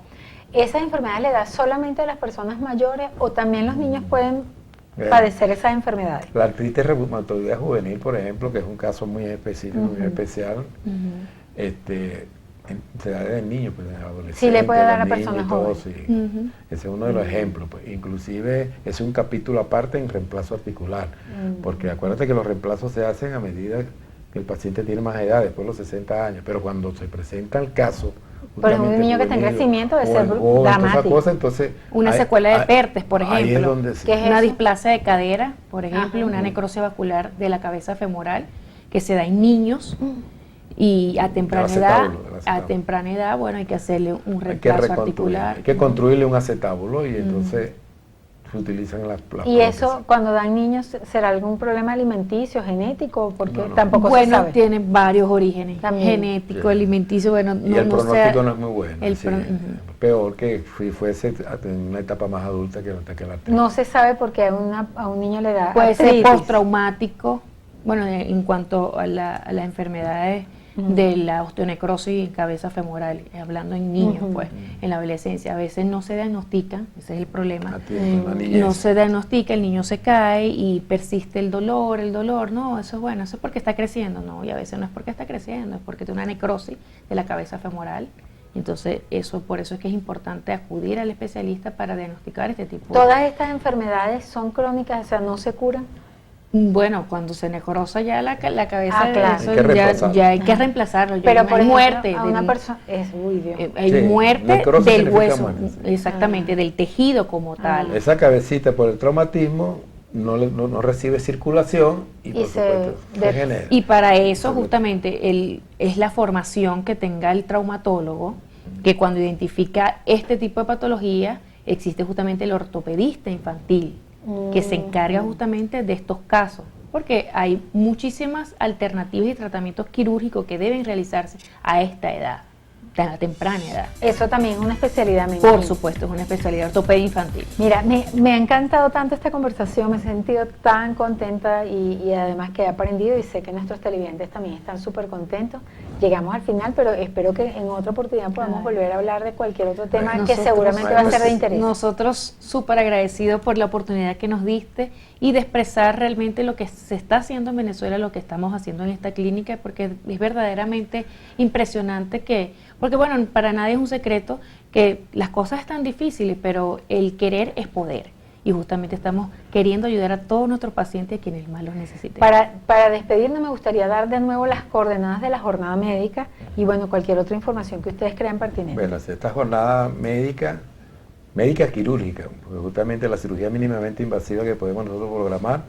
[SPEAKER 1] ¿Esas enfermedades le da solamente a las personas mayores o también los niños pueden padecer esas enfermedades?
[SPEAKER 3] La artritis reumatoidea juvenil, por ejemplo, que es un caso muy específico, muy especial, se da desde el niño, pues en el adolescente.
[SPEAKER 1] Sí, le puede dar a
[SPEAKER 3] los niños
[SPEAKER 1] personas
[SPEAKER 3] y todo,
[SPEAKER 1] jóvenes.
[SPEAKER 3] sí. Ese es uno de los ejemplos. Pues. Inclusive es un capítulo aparte en reemplazo articular, porque acuérdate que los reemplazos se hacen a medida que el paciente tiene más edad, después de los 60 años, pero cuando se presenta el caso...
[SPEAKER 1] Pero un niño que está en crecimiento debe ser dramático.
[SPEAKER 3] Entonces,
[SPEAKER 2] Una secuela de PERTES, por ejemplo.
[SPEAKER 3] Ahí es donde sí.
[SPEAKER 1] ¿Qué es
[SPEAKER 2] Una
[SPEAKER 1] eso?
[SPEAKER 2] displasia de cadera, por ejemplo, una necrosis vascular de la cabeza femoral que se da en niños y a temprana
[SPEAKER 3] Del
[SPEAKER 2] edad,
[SPEAKER 3] acetábulo, del acetábulo.
[SPEAKER 2] bueno, hay que hacerle un
[SPEAKER 3] hay que
[SPEAKER 2] reemplazo
[SPEAKER 3] reconstruir,
[SPEAKER 2] articular.
[SPEAKER 3] hay que construirle un acetábulo y entonces se utilizan las
[SPEAKER 1] ¿Y eso cuando dan niños será algún problema alimenticio, genético? Porque
[SPEAKER 3] No.
[SPEAKER 1] tampoco se
[SPEAKER 2] Bueno,
[SPEAKER 1] sabe.
[SPEAKER 2] tiene varios orígenes,
[SPEAKER 1] También.
[SPEAKER 2] genético,
[SPEAKER 3] Sí.
[SPEAKER 2] alimenticio, bueno,
[SPEAKER 3] Y el pronóstico no es muy bueno. Peor que si fuese en una etapa más adulta que la artritis.
[SPEAKER 1] No se sabe por qué a un niño le da
[SPEAKER 2] puede ser
[SPEAKER 1] artritis.
[SPEAKER 2] postraumático, bueno, en cuanto a las enfermedades de la osteonecrosis en cabeza femoral, hablando en niños, pues, en la adolescencia. A veces no se diagnostican, ese es el problema. No se diagnostica, el niño se cae y persiste el dolor, no, eso es bueno, eso es porque está creciendo, no, y a veces no es porque está creciendo, es porque tiene una necrosis de la cabeza femoral. Entonces, por eso es que es importante acudir al especialista para diagnosticar este tipo de...
[SPEAKER 1] ¿Todas estas enfermedades son crónicas, o sea, no se curan?
[SPEAKER 2] Bueno, cuando se necrosa ya la cabeza,
[SPEAKER 1] claro.
[SPEAKER 2] eso
[SPEAKER 3] Hay que reemplazarlo.
[SPEAKER 2] ya hay que reemplazarlo.
[SPEAKER 1] Pero
[SPEAKER 2] hay
[SPEAKER 1] por ejemplo,
[SPEAKER 2] muerte.
[SPEAKER 1] a una persona es muy bien.
[SPEAKER 2] Hay
[SPEAKER 3] Sí,
[SPEAKER 2] muerte
[SPEAKER 3] necrosis
[SPEAKER 2] del
[SPEAKER 3] significa
[SPEAKER 2] hueso,
[SPEAKER 3] muerte, sí.
[SPEAKER 2] exactamente, del tejido como tal.
[SPEAKER 3] Esa cabecita por el traumatismo no recibe circulación y por supuesto se genera.
[SPEAKER 2] Y para eso justamente es la formación que tenga el traumatólogo, que cuando identifica este tipo de patología, existe justamente el ortopedista infantil, que se encarga justamente de estos casos, porque hay muchísimas alternativas y tratamientos quirúrgicos que deben realizarse a esta edad, a temprana edad.
[SPEAKER 1] Eso también es una especialidad, me
[SPEAKER 2] Por
[SPEAKER 1] imagino.
[SPEAKER 2] supuesto, es una especialidad ortopedia infantil.
[SPEAKER 1] Mira, me ha encantado tanto esta conversación, me he sentido tan contenta y además que he aprendido y sé que nuestros televidentes también están súper contentos. Llegamos al final, pero espero que en otra oportunidad podamos volver a hablar de cualquier otro tema que
[SPEAKER 2] Nosotros-
[SPEAKER 1] seguramente va a ser de interés.
[SPEAKER 2] Nosotros súper agradecidos por la oportunidad que nos diste y de expresar realmente lo que se está haciendo en Venezuela, lo que estamos haciendo en esta clínica, porque es verdaderamente impresionante porque bueno, para nadie es un secreto que las cosas están difíciles, pero el querer es poder. Y justamente estamos queriendo ayudar a todos nuestros pacientes a quienes más los necesiten.
[SPEAKER 1] Para despedirnos me gustaría dar de nuevo las coordenadas de la jornada médica y bueno, cualquier otra información que ustedes crean pertinente.
[SPEAKER 3] Bueno, esta jornada médica quirúrgica, porque justamente la cirugía mínimamente invasiva que podemos nosotros programar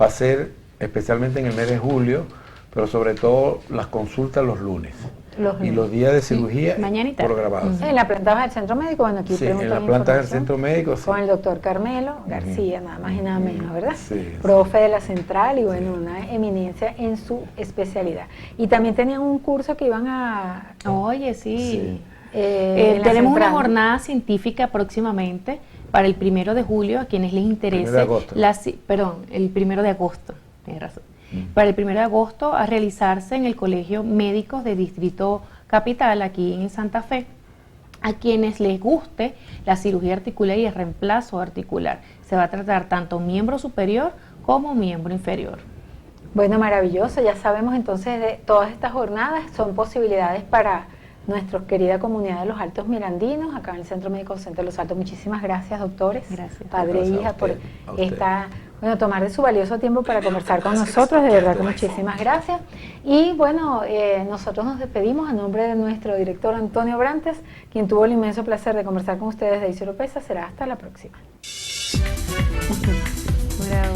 [SPEAKER 3] va a ser especialmente en el mes de julio, pero sobre todo las consultas los lunes. Y los días de cirugía
[SPEAKER 2] mañana y tarde.
[SPEAKER 3] programados.
[SPEAKER 1] En la planta baja del centro médico, bueno, aquí
[SPEAKER 3] Sí,
[SPEAKER 1] tenemos
[SPEAKER 3] en
[SPEAKER 1] toda
[SPEAKER 3] la planta del
[SPEAKER 1] información
[SPEAKER 3] centro médico, sí.
[SPEAKER 1] con el doctor Carmelo García, nada más y nada menos, ¿verdad?
[SPEAKER 3] Sí,
[SPEAKER 1] Profe de la central y bueno, una eminencia en su especialidad. Y también tenían un curso que iban a...
[SPEAKER 2] Oye, sí.
[SPEAKER 3] Sí.
[SPEAKER 1] en la
[SPEAKER 2] Tenemos una
[SPEAKER 1] central, ¿no?
[SPEAKER 2] jornada científica próximamente para el 1 de julio, a quienes les interese.
[SPEAKER 3] 1 de agosto.
[SPEAKER 2] El 1 de agosto, tienes razón. Para el 1 de agosto a realizarse en el Colegio Médicos de Distrito Capital, aquí en Santa Fe, a quienes les guste la cirugía articular y el reemplazo articular. Se va a tratar tanto miembro superior como miembro inferior.
[SPEAKER 1] Bueno, maravilloso, ya sabemos entonces de todas estas jornadas, son posibilidades para nuestra querida comunidad de los Altos Mirandinos, acá en el Centro Médico Docente de los Altos. Muchísimas gracias, doctores,
[SPEAKER 2] Gracias.
[SPEAKER 1] padre e
[SPEAKER 3] Gracias a
[SPEAKER 1] hija, por
[SPEAKER 3] usted, a usted.
[SPEAKER 1] tomar de su valioso tiempo para conversar con nosotros, de verdad que muchísimas gracias. Y bueno, nosotros nos despedimos a nombre de nuestro director Antonio Brantes, quien tuvo el inmenso placer de conversar con ustedes de ICI Oropesa. Será hasta la próxima.
[SPEAKER 2] Bravo.